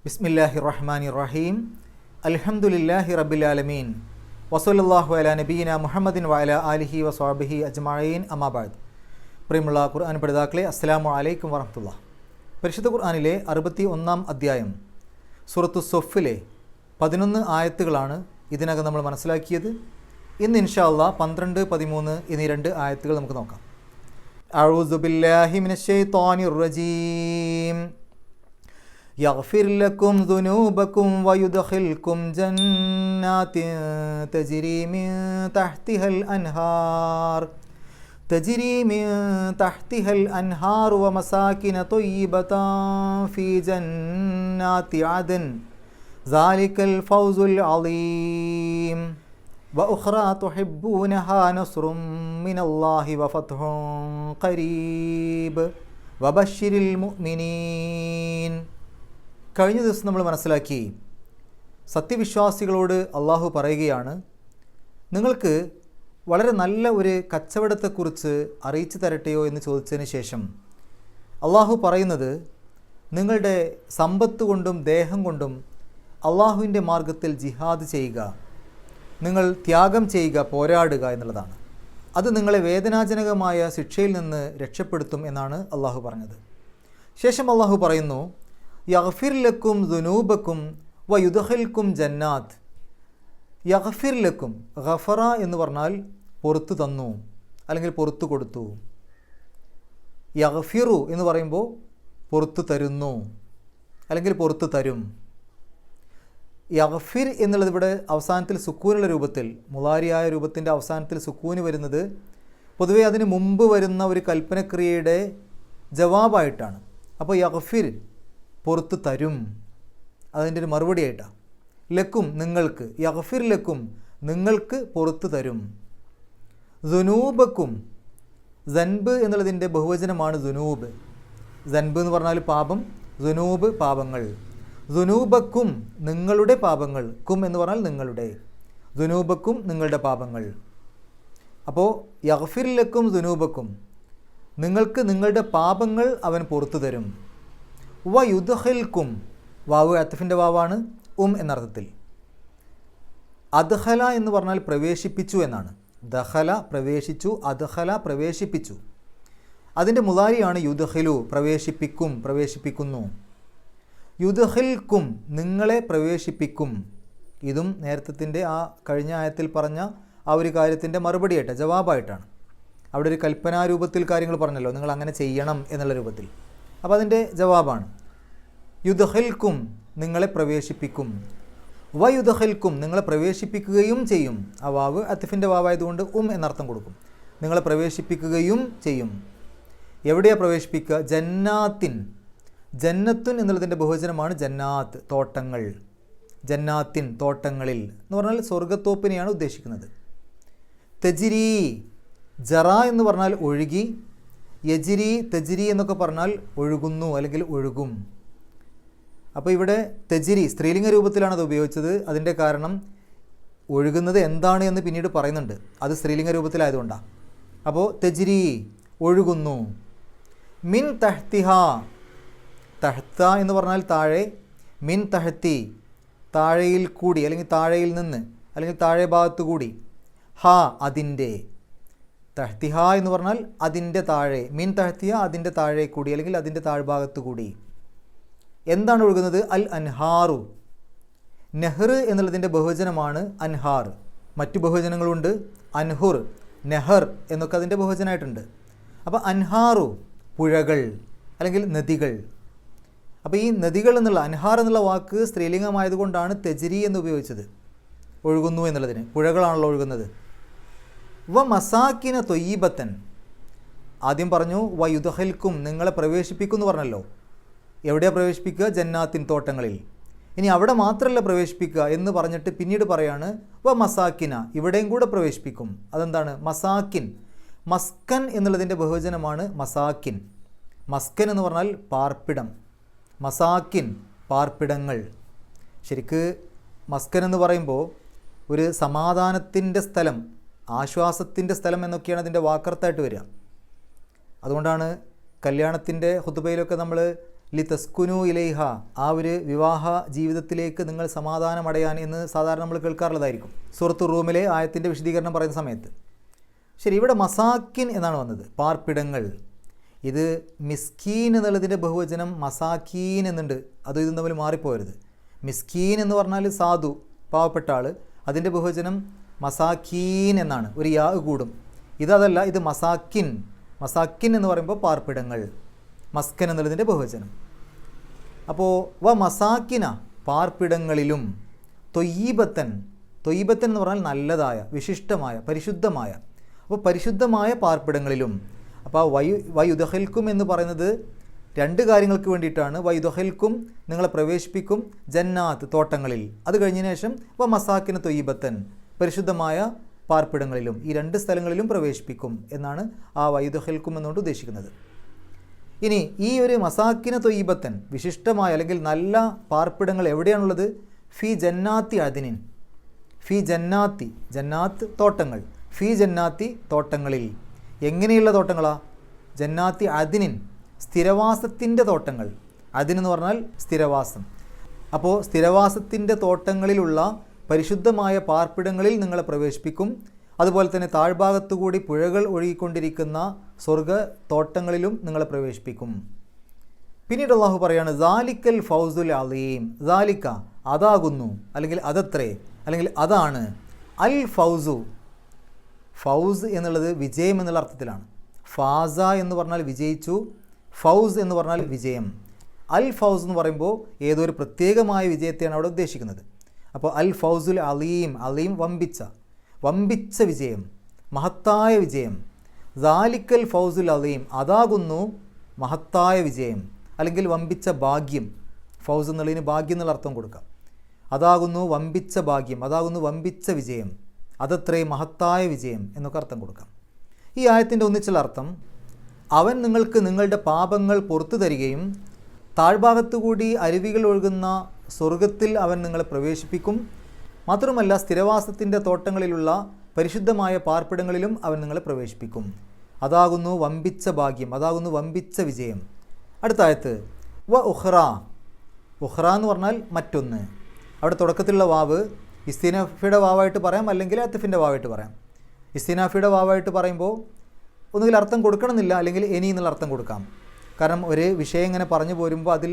ബിസ്മില്ലാഹിർ റഹ്മാനിർ റഹീം. അൽഹംദുലില്ലാഹി റബ്ബിൽ ആലമീൻ. വസല്ലല്ലാഹു അലാ നബീന മുഹമ്മദിൻ വഅലാ ആലിഹി വസ്വഹ്ബിഹി അജ്മഈൻ. അമ്മാ ബഅദ്. പ്രിയമുള്ള ഖുർആൻ പഠിതാക്കളെ, അസ്സലാമു അലൈക്കും വറഹ്മത്തുള്ളാഹി. പരിശുദ്ധ ഖുർആനിലെ 61-ാം അധ്യായം സൂറത്തു സൊഫിലെ 11 ആയത്തുകളാണ് ഇതിനകം നമ്മൾ മനസ്സിലാക്കിയത്. ഇന്ന് ഇൻഷാ അല്ലാഹ് 12, 13 എന്നീ 2 ആയത്തുകൾ നമുക്ക് നോക്കാം. അഊദു ബില്ലാഹി മിനശ് ശൈത്വാനിർ റജീം. يغفر لكم ذنوبكم ويدخلكم جنات تجري من تحتها الأنهار ومساكن طيبة في جنات عدن ذلك الفوز العظيم وأخرى تحبونها نصر من الله وفتح قريب وبشر المؤمنين. കഴിഞ്ഞ ദിവസം നമ്മൾ മനസ്സിലാക്കി, സത്യവിശ്വാസികളോട് അള്ളാഹു പറയുകയാണ്, നിങ്ങൾക്ക് വളരെ നല്ല ഒരു കച്ചവടത്തെക്കുറിച്ച് അറിയിച്ചു തരട്ടെയോ എന്ന് ചോദിച്ചതിന് ശേഷം അള്ളാഹു പറയുന്നത്, നിങ്ങളുടെ സമ്പത്ത് കൊണ്ടും ദേഹം കൊണ്ടും അള്ളാഹുവിൻ്റെ മാർഗത്തിൽ ജിഹാദ് ചെയ്യുക, നിങ്ങൾ ത്യാഗം ചെയ്യുക, പോരാടുക എന്നുള്ളതാണ്. അത് നിങ്ങളെ വേദനാജനകമായ ശിക്ഷയിൽ നിന്ന് രക്ഷപ്പെടുത്തും എന്നാണ് അള്ളാഹു പറഞ്ഞത്. ശേഷം അള്ളാഹു പറയുന്നു, യഗ്ഫിർ ലക്കും ദുനൂബക്കും വയുദ്ഖിൽക്കും ജന്നാത്ത്. യഗ്ഫിർ ലക്കും, ഗഫറ എന്ന് പറഞ്ഞാൽ പുറത്തു തന്നു അല്ലെങ്കിൽ പുറത്തു കൊടുത്തു. യഗ്ഫിറു എന്ന് പറയുമ്പോൾ പുറത്തു തരുന്നു അല്ലെങ്കിൽ പുറത്തു തരും. യഗ്ഫിർ എന്നുള്ളത് ഇവിടെ അവസാനത്തിൽ സുക്കൂനുള്ള രൂപത്തിൽ, മുളാരിയായ രൂപത്തിൻ്റെ അവസാനത്തിൽ സുക്കൂന് വരുന്നത് പൊതുവെ അതിന് മുമ്പ് വരുന്ന ഒരു കൽപ്പനക്രിയയുടെ ജവാബായിട്ടാണ്. അപ്പോൾ യഗ്ഫിർ പുറത്തു തരും, അതിൻ്റെ ഒരു മറുപടിയായിട്ടാണ്. ലക്കും നിങ്ങൾക്ക്, യഗ്ഫിർ ലക്കും നിങ്ങൾക്ക് പുറത്തു തരും. ദുനൂബക്കും, സൻബ് എന്നുള്ളതിൻ്റെ ബഹുവചനമാണ് ദുനൂബ്. സൻബ് എന്ന് പറഞ്ഞാൽ പാപം, ദുനൂബ് പാപങ്ങൾ. ദുനൂബക്കും നിങ്ങളുടെ പാപങ്ങൾ, കും എന്ന് പറഞ്ഞാൽ നിങ്ങളുടെ, ദുനൂബക്കും നിങ്ങളുടെ പാപങ്ങൾ. അപ്പോൾ യഗ്ഫിർ ലക്കും ദുനൂബക്കും, നിങ്ങൾക്ക് നിങ്ങളുടെ പാപങ്ങൾ അവൻ പുറത്തു തരും. വയുദ്ഖിൽക്കും, വാവ് അത്ഫിൻ്റെ വാവാണ്, എന്നർത്ഥത്തിൽ. അദ്ഖല എന്ന് പറഞ്ഞാൽ പ്രവേശിപ്പിച്ചു എന്നാണ്. ദഖല പ്രവേശിച്ചു, അദ്ഖല പ്രവേശിപ്പിച്ചു. അതിൻ്റെ മുളാരിയാണ് യുദ്ഖിലു, പ്രവേശിപ്പിക്കും, പ്രവേശിപ്പിക്കുന്നു. യുദ്ഖിൽക്കും നിങ്ങളെ പ്രവേശിപ്പിക്കും. ഇതും നേരത്തെ ആ കഴിഞ്ഞ ആയത്തിൽ പറഞ്ഞ ആ ഒരു കാര്യത്തിൻ്റെ മറുപടിയായിട്ട്, ജവാബായിട്ടാണ്. അവിടെ ഒരു കൽപ്പനാരൂപത്തിൽ കാര്യങ്ങൾ പറഞ്ഞല്ലോ, നിങ്ങൾ അങ്ങനെ ചെയ്യണം എന്നുള്ള രൂപത്തിൽ. അപ്പോൾ അതിൻ്റെ ജവാബാണ്. യുദ്ഖിൽക്കും നിങ്ങളെ പ്രവേശിപ്പിക്കും, വയുദ്ഖിൽക്കും നിങ്ങളെ പ്രവേശിപ്പിക്കുകയും ചെയ്യും. ആ വാവ് അത്ഫിൻ്റെ വാവായതുകൊണ്ട് എന്നർത്ഥം കൊടുക്കും. നിങ്ങളെ പ്രവേശിപ്പിക്കുകയും ചെയ്യും. എവിടെയാണ് പ്രവേശിപ്പിക്കുക? ജന്നാത്തിൻ, ജന്നത്തുൻ എന്നുള്ളതിൻ്റെ ബഹുവചനമാണ് ജന്നാത്ത്, തോട്ടങ്ങൾ. ജന്നാത്തിൻ തോട്ടങ്ങളിൽ എന്ന് പറഞ്ഞാൽ സ്വർഗത്തോപ്പിനെയാണ് ഉദ്ദേശിക്കുന്നത്. തെജിരി, ജറ എന്ന് പറഞ്ഞാൽ ഒഴുകി, യജിരി തെജിരി എന്നൊക്കെ പറഞ്ഞാൽ ഒഴുകുന്നു അല്ലെങ്കിൽ ഒഴുകും. അപ്പോൾ ഇവിടെ തെജിരി സ്ത്രീലിംഗ രൂപത്തിലാണ് അത് ഉപയോഗിച്ചത്. അതിൻ്റെ കാരണം ഒഴുകുന്നത് എന്താണ് എന്ന് പിന്നീട് പറയുന്നുണ്ട്. അത് സ്ത്രീലിംഗ രൂപത്തിലായതുകൊണ്ടാണ്. അപ്പോൾ തെജിരി ഒഴുകുന്നു. മിൻ തഹ്തിഹ, തഹ്ത എന്ന് പറഞ്ഞാൽ താഴെ, മിൻ തഹ്തി താഴെയിൽ കൂടി അല്ലെങ്കിൽ താഴെയിൽ നിന്ന് അല്ലെങ്കിൽ താഴെ ഭാഗത്തു കൂടി, ഹ അതിൻ്റെ, തഹ്തിഹ എന്ന് പറഞ്ഞാൽ അതിൻ്റെ താഴെ, മിൻ തഹ്തിഹ അതിൻ്റെ താഴെ കൂടി അല്ലെങ്കിൽ അതിൻ്റെ താഴ്ഭാഗത്തു കൂടി. എന്താണ് ഒഴുകുന്നത്? അൽ അൻഹാറു. നെഹ്ർ എന്നുള്ളതിൻ്റെ ബഹുവചനമാണ് അൻഹാർ. മറ്റു ബഹുവചനങ്ങളുണ്ട്, അൻഹുർ, നെഹർ എന്നൊക്കെ അതിൻ്റെ ബഹുവചനമായിട്ടുണ്ട്. അപ്പോൾ അൻഹാറു പുഴകൾ അല്ലെങ്കിൽ നദികൾ. അപ്പോൾ ഈ നദികൾ എന്നുള്ള, അൻഹാർ എന്നുള്ള വാക്ക് സ്ത്രീലിംഗമായതുകൊണ്ടാണ് തെജിരി എന്ന് ഉപയോഗിച്ചത്, ഒഴുകുന്നു എന്നുള്ളതിന്. പുഴകളാണല്ലോ ഒഴുകുന്നത്. വ മസാക്കിന തൊയ്യബത്തൻ, ആദ്യം പറഞ്ഞു വയുദ്ഖിൽക്കും നിങ്ങളെ പ്രവേശിപ്പിക്കുമെന്ന് പറഞ്ഞല്ലോ. എവിടെയാണ് പ്രവേശിപ്പിക്കുക? ജന്നാത്തിൻ തോട്ടങ്ങളിൽ. ഇനി അവിടെ മാത്രമല്ല പ്രവേശിപ്പിക്കുക എന്ന് പറഞ്ഞിട്ട് പിന്നീട് പറയാണ് വ മസാക്കിന, ഇവിടെയും കൂടെ പ്രവേശിപ്പിക്കും. അതെന്താണ്? മസാക്കിൻ, മസ്കൻ എന്നുള്ളതിൻ്റെ ബഹുവചനമാണ് മസാക്കിൻ. മസ്കൻ എന്ന് പറഞ്ഞാൽ പാർപ്പിടം, മസാക്കിൻ പാർപ്പിടങ്ങൾ. ശരിക്ക് മസ്കൻ എന്ന് പറയുമ്പോൾ ഒരു സമാധാനത്തിൻ്റെ സ്ഥലം, ആശ്വാസത്തിൻ്റെ സ്ഥലം എന്നൊക്കെയാണ് അതിൻ്റെ വാക്കർത്ഥമായിട്ട് വരിക. അതുകൊണ്ടാണ് കല്യാണത്തിൻ്റെ ഖുതുബയിലൊക്കെ നമ്മൾ ലി തസ്കുനു ഇലൈഹ, ആ ഒരു വിവാഹ ജീവിതത്തിലേക്ക് നിങ്ങൾ സമാധാനമടയാൻ എന്ന് സാധാരണ നമ്മൾ കേൾക്കാറുള്ളതായിരിക്കും സൂറത്ത് റൂമിലെ ആയത്തിൻ്റെ വിശദീകരണം പറയുന്ന സമയത്ത്. ശരി, ഇവിടെ മസാക്കിൻ എന്നാണ് വന്നത്, പാർപ്പിടങ്ങൾ. ഇത് മിസ്കീൻ എന്നുള്ളതിൻ്റെ ബഹുവചനം മസാക്കീൻ എന്നുണ്ട്, അതും ഇതും തമ്മിൽ മാറിപ്പോരുത്. മിസ്കീൻ എന്ന് പറഞ്ഞാൽ സാധു, പാവപ്പെട്ട ആൾ, അതിൻ്റെ ബഹുവചനം മസാക്കീൻ എന്നാണ്, ഒരു യാ കൂടും. ഇതല്ല, ഇത് മസാക്കിൻ. മസാക്കിൻ എന്ന് പറയുമ്പോൾ പാർപ്പിടങ്ങൾ, മസ്കൻ എന്നുള്ളതിൻ്റെ ബഹുവചനം. അപ്പോൾ മസാക്കിന, പാർപ്പിടങ്ങളിലും, തൊയ്യീബത്തൻ, തൊയ്യീബത്തൻ എന്ന് പറഞ്ഞാൽ നല്ലതായ, വിശിഷ്ടമായ, പരിശുദ്ധമായ. അപ്പോൾ പരിശുദ്ധമായ പാർപ്പിടങ്ങളിലും. അപ്പോൾ വയുദഹൽക്കും എന്ന് പറയുന്നത് രണ്ട് കാര്യങ്ങൾക്ക് വേണ്ടിയിട്ടാണ്. വയുദഹൽക്കും, നിങ്ങളെ പ്രവേശിപ്പിക്കും, ജന്നാത്ത്, തോട്ടങ്ങളിൽ. അത് കഴിഞ്ഞതിന് ശേഷം മസാക്കിന് തൊയ്യീബത്തൻ, പരിശുദ്ധമായ പാർപ്പിടങ്ങളിലും, ഈ രണ്ട് സ്ഥലങ്ങളിലും പ്രവേശിപ്പിക്കും എന്നാണ് ആ വയുദഹൽക്കും എന്നുകൊണ്ട് ഉദ്ദേശിക്കുന്നത്. ഇനി ഈ ഒരു മസാക്കിന തൊയ്യീബത്തൻ, വിശിഷ്ടമായ അല്ലെങ്കിൽ നല്ല പാർപ്പിടങ്ങൾ എവിടെയാണുള്ളത്? ഫി ജന്നാത്തി അദിനിൻ, ഫി ജന്നാത്തി, ജന്നാത്ത് തോട്ടങ്ങൾ, ഫി ജന്നാത്തി തോട്ടങ്ങളിൽ. എങ്ങനെയുള്ള തോട്ടങ്ങളാ? ജന്നാത്തി അദിനിൻ, സ്ഥിരവാസത്തിൻ്റെ തോട്ടങ്ങൾ. അതിനെന്ന് പറഞ്ഞാൽ സ്ഥിരവാസം. അപ്പോൾ സ്ഥിരവാസത്തിൻ്റെ തോട്ടങ്ങളിലുള്ള പരിശുദ്ധമായ പാർപ്പിടങ്ങളിൽ നിങ്ങളെ പ്രവേശിപ്പിക്കും. അതുപോലെ തന്നെ താഴ്ഭാഗത്തുകൂടി പുഴകൾ ഒഴുകിക്കൊണ്ടിരിക്കുന്ന സ്വർഗ തോട്ടങ്ങളിലും നിങ്ങളെ പ്രവേശിപ്പിക്കും. പിന്നീട് അള്ളാഹു പറയാണ് ദാലിക്കൽ ഫൗസുൽ അലീം. ദാലിക്ക, അതാകുന്നു, അല്ലെങ്കിൽ അതത്രേ, അല്ലെങ്കിൽ അതാണ്. അൽ ഫൗസു, ഫൗസ് എന്നുള്ളത് വിജയം എന്നുള്ള അർത്ഥത്തിലാണ്. ഫാസ എന്ന് പറഞ്ഞാൽ വിജയിച്ചു, ഫൗസ് എന്ന് പറഞ്ഞാൽ വിജയം. അൽ ഫൗസ് എന്ന് പറയുമ്പോൾ ഏതോ ഒരു പ്രത്യേകമായ വിജയത്തെയാണ് അവിടെ ഉദ്ദേശിക്കുന്നത്. അപ്പോൾ അൽ ഫൗസുൽ അലീം, അലീം വമ്പിച്ച, വമ്പിച്ച വിജയം, മഹത്തായ വിജയം. ദാലിക്കൽ ഫൗസുൽ അലീം, അതാകുന്നു മഹത്തായ വിജയം, അല്ലെങ്കിൽ വമ്പിച്ച ഭാഗ്യം. ഫൗസ് എന്നുള്ളതിന് ഭാഗ്യം എന്നുള്ള അർത്ഥം കൊടുക്കാം. അതാകുന്നു വമ്പിച്ച ഭാഗ്യം, അതാകുന്നു വമ്പിച്ച വിജയം, അതത്രയും മഹത്തായ വിജയം എന്നൊക്കെ അർത്ഥം കൊടുക്കാം. ഈ ആയത്തിൻ്റെ ഒന്നിച്ചുള്ള അർത്ഥം, അവൻ നിങ്ങൾക്ക് നിങ്ങളുടെ പാപങ്ങൾ പുറത്തു തരികയും താഴ്ഭാഗത്തുകൂടി അരുവികൾ ഒഴുകുന്ന സ്വർഗത്തിൽ അവൻ നിങ്ങളെ പ്രവേശിപ്പിക്കും. മാത്രമല്ല സ്ഥിരവാസത്തിൻ്റെ തോട്ടങ്ങളിലുള്ള പരിശുദ്ധമായ പാർപ്പിടങ്ങളിലും അവൻ നിങ്ങളെ പ്രവേശിപ്പിക്കും. അതാകുന്നു വമ്പിച്ച ഭാഗ്യം, അതാകുന്നു വമ്പിച്ച വിജയം. അടുത്ത ആയത്ത് ഉഖ്റ. ഉഖ്റ എന്ന് പറഞ്ഞാൽ മറ്റൊന്ന്. അവിടെ തുടക്കത്തിലുള്ള വാവ് ഇസ്തിനാഫിയുടെ വാവായിട്ട് പറയാം, അല്ലെങ്കിൽ അത്തഫിൻ്റെ വാവായിട്ട് പറയാം. ഇസ്തിനാഫിയുടെ വാവായിട്ട് പറയുമ്പോൾ ഒന്നുകിൽ അർത്ഥം കൊടുക്കണമെന്നില്ല, അല്ലെങ്കിൽ ഇനി എന്നുള്ള അർത്ഥം കൊടുക്കാം. കാരണം ഒരു വിഷയം ഇങ്ങനെ പറഞ്ഞു പോരുമ്പോൾ അതിൽ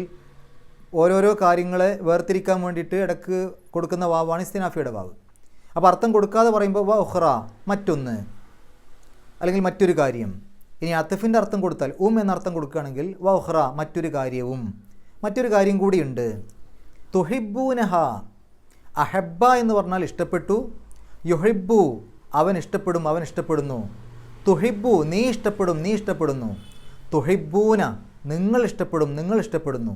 ഓരോരോ കാര്യങ്ങളെ വേർതിരിക്കാൻ വേണ്ടിയിട്ട് ഇടയ്ക്ക് കൊടുക്കുന്ന വാവാണ് ഇസ്തിനാഫിയുടെ വാവ്. അപ്പോൾ അർത്ഥം കൊടുക്കാതെ പറയുമ്പോൾ ഉഖ്റ, മറ്റൊന്ന്, അല്ലെങ്കിൽ മറ്റൊരു കാര്യം. ഇനി അത്തഫിൻ്റെ അർത്ഥം കൊടുത്താൽ എന്നർത്ഥം കൊടുക്കുകയാണെങ്കിൽ ഉഖ്റ, മറ്റൊരു കാര്യവും, മറ്റൊരു കാര്യം കൂടിയുണ്ട്. തുഹിബ്ബൂനഹ, അഹബ്ബ എന്ന് പറഞ്ഞാൽ ഇഷ്ടപ്പെട്ടു, യുഹിബ്ബു അവൻ ഇഷ്ടപ്പെടും, അവൻ ഇഷ്ടപ്പെടുന്നു. തുഹിബ്ബു നീ ഇഷ്ടപ്പെടും, നീ ഇഷ്ടപ്പെടുന്നു. തുഹിബ്ബൂന നിങ്ങൾ ഇഷ്ടപ്പെടും, നിങ്ങൾ ഇഷ്ടപ്പെടുന്നു.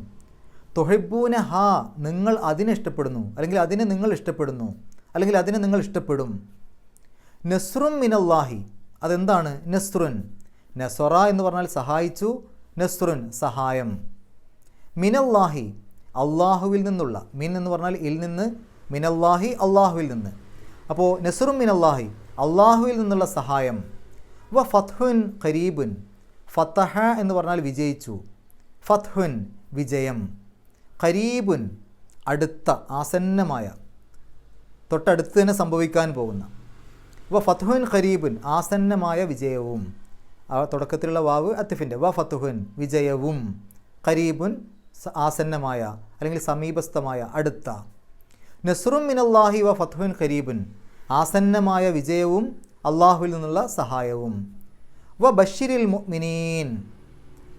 തുഹിബ്ബൂന ഹാ നിങ്ങൾ അതിനെ ഇഷ്ടപ്പെടുന്നു, അല്ലെങ്കിൽ അതിനെ നിങ്ങൾ ഇഷ്ടപ്പെടുന്നു, അല്ലെങ്കിൽ അതിനെ നിങ്ങൾ ഇഷ്ടപ്പെടും. നസ്റുൻ മിനല്ലാഹി, അതെന്താണ്? നസ്റുൻ, നസറ എന്ന് പറഞ്ഞാൽ സഹായിച്ചു, നസ്റുൻ സഹായം. മിനല്ലാഹി അള്ളാഹുവിൽ നിന്നുള്ള, മിൻ എന്ന് പറഞ്ഞാൽ ഇൽ നിന്ന്, മിനല്ലാഹി അള്ളാഹുവിൽ നിന്ന്. അപ്പോൾ നസ്റുൻ മിനല്ലാഹി അള്ളാഹുവിൽ നിന്നുള്ള സഹായം. ഫത്ഹുൻ ഖരീബുൻ, ഫതഹ എന്ന് പറഞ്ഞാൽ വിജയിച്ചു, ഫത്ഹുൻ വിജയം, ഖരീബുൻ അടുത്ത, ആസന്നമായ, തൊട്ടടുത്ത് തന്നെ സംഭവിക്കാൻ പോകുന്ന. ഫത്ഹുൻ ഖരീബുൻ ആസന്നമായ വിജയവും. ആ തുടക്കത്തിലുള്ള വാവ് അത്തിഫിൻ്റെ ഫത്ഹുൻ വിജയവും, ഖരീബുൻ ആസന്നമായ അല്ലെങ്കിൽ സമീപസ്ഥമായ, അടുത്ത. നസ്റുൻ മിനല്ലാഹി ഫത്ഹുൻ ഖരീബുൻ ആസന്നമായ വിജയവും അള്ളാഹുവിൽ നിന്നുള്ള സഹായവും. ബശ്ശിരിൽ മുഅ്മിനീൻ,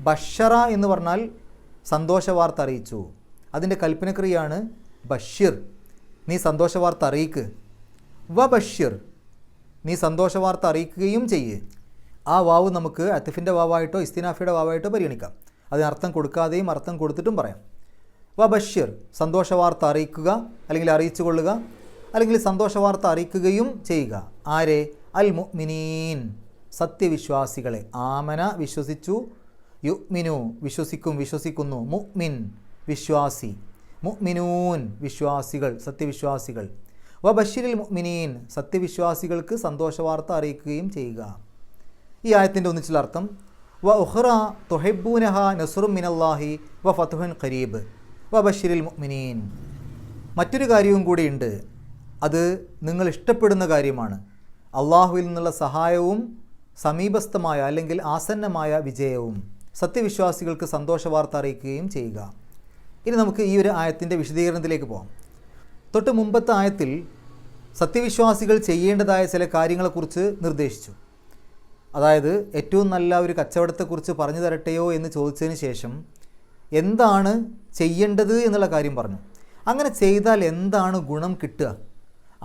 ബഷറ എന്ന് പറഞ്ഞാൽ സന്തോഷവാർത്ത അറിയിച്ചു. അതിൻ്റെ കൽപ്പനക്രിയയാണ് ബഷിർ, നീ സന്തോഷവാർത്ത അറിയിക്ക്. ബഷിർ നീ സന്തോഷവാർത്ത അറിയിക്കുകയും ചെയ്യ്. ആ വാവ് നമുക്ക് അത്തിഫിൻ്റെ വാവായിട്ടോ ഇസ്തിനാഫിയുടെ വാവായിട്ടോ പരിഗണിക്കാം. അതിനർത്ഥം കൊടുക്കാതെയും അർത്ഥം കൊടുത്തിട്ടും പറയാം. ബഷിർ സന്തോഷവാർത്ത അറിയിക്കുക, അല്ലെങ്കിൽ അറിയിച്ചു കൊള്ളുക, അല്ലെങ്കിൽ സന്തോഷവാർത്ത അറിയിക്കുകയും ചെയ്യുക. ആരെ? അൽ മുഅ്മിനീൻ സത്യവിശ്വാസികളെ. ആമന വിശ്വസിച്ചു, യുഅ്മിനു വിശ്വസിക്കും, വിശ്വസിക്കുന്നു, മുഅ്മിൻ വിശ്വാസി, മുഅ്മിനൂൻ വിശ്വാസികൾ, സത്യവിശ്വാസികൾ. ബശ്ശിരിൽ മുഅ്മിനീൻ സത്യവിശ്വാസികൾക്ക് സന്തോഷവാർത്ത അറിയിക്കുകയും ചെയ്യുക. ഈ ആയത്തിൻ്റെ ഒന്നിച്ചുള്ള അർത്ഥം വ ഉഖ്റ തുഹിബ്ബൂനഹ നസ്റും മിനല്ലാഹി വ ഫത്ഹുൻ ഖരീബ് വ ബശ്ശിരിൽ മുഅ്മിനീൻ. മറ്റൊരു കാര്യവും കൂടിയുണ്ട്, അത് നിങ്ങൾ ഇഷ്ടപ്പെടുന്ന കാര്യമാണ്. അള്ളാഹുവിൽ നിന്നുള്ള സഹായവും സമീപസ്ഥമായ അല്ലെങ്കിൽ ആസന്നമായ വിജയവും സത്യവിശ്വാസികൾക്ക് സന്തോഷവാർത്ത അറിയിക്കുകയും ചെയ്യുക. ഇനി നമുക്ക് ഈ ഒരു ആയത്തിൻ്റെ വിശദീകരണത്തിലേക്ക് പോകാം. തൊട്ട് മുമ്പത്തെ ആയത്തിൽ സത്യവിശ്വാസികൾ ചെയ്യേണ്ടതായ ചില കാര്യങ്ങളെക്കുറിച്ച് നിർദ്ദേശിച്ചു. അതായത് ഏറ്റവും നല്ല ഒരു കച്ചവടത്തെക്കുറിച്ച് പറഞ്ഞു തരട്ടെയോ എന്ന് ചോദിച്ചതിന് ശേഷം എന്താണ് ചെയ്യേണ്ടത് എന്നുള്ള കാര്യം പറഞ്ഞു. അങ്ങനെ ചെയ്താൽ എന്താണ് ഗുണം കിട്ടുക?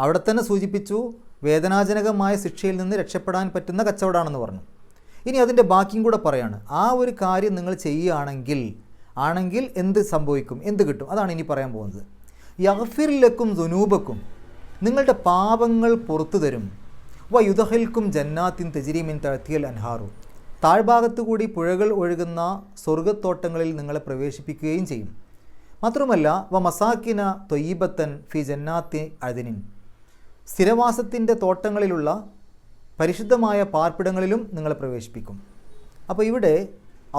അവിടെ തന്നെ സൂചിപ്പിച്ചു, വേദനാജനകമായ ശിക്ഷയിൽ നിന്ന് രക്ഷപ്പെടാൻ പറ്റുന്ന കച്ചവടമാണെന്ന് പറഞ്ഞു. ഇനി അതിൻ്റെ ബാക്കിയും കൂടെ പറയാണ്. ആ ഒരു കാര്യം നിങ്ങൾ ചെയ്യുകയാണെങ്കിൽ എന്ത് സംഭവിക്കും, എന്ത് കിട്ടും? അതാണ് ഇനി പറയാൻ പോകുന്നത്. യഗ്ഫിർ ലക്കും ദുനൂബക്കും, നിങ്ങളുടെ പാപങ്ങൾ പുറത്തു തരും. വ യുദ്ഹിൽക്കും ജന്നാത്തിൻ തജ്രി മിൻ തഹ്തിഹൽ അൻഹാറു, താഴ്ഭാഗത്തു കൂടി പുഴകൾ ഒഴുകുന്ന സ്വർഗ്ഗത്തോട്ടങ്ങളിൽ നിങ്ങളെ പ്രവേശിപ്പിക്കുകയും ചെയ്യും. മാത്രമല്ല വ മസാക്കിന തൊയ്യിബത്തൻ ഫി ജന്നാത്തി അദ്നിൻ, സ്ഥിരവാസത്തിൻ്റെ തോട്ടങ്ങളിലുള്ള പരിശുദ്ധമായ പാർപ്പിടങ്ങളിലും നിങ്ങളെ പ്രവേശിപ്പിക്കും. അപ്പോൾ ഇവിടെ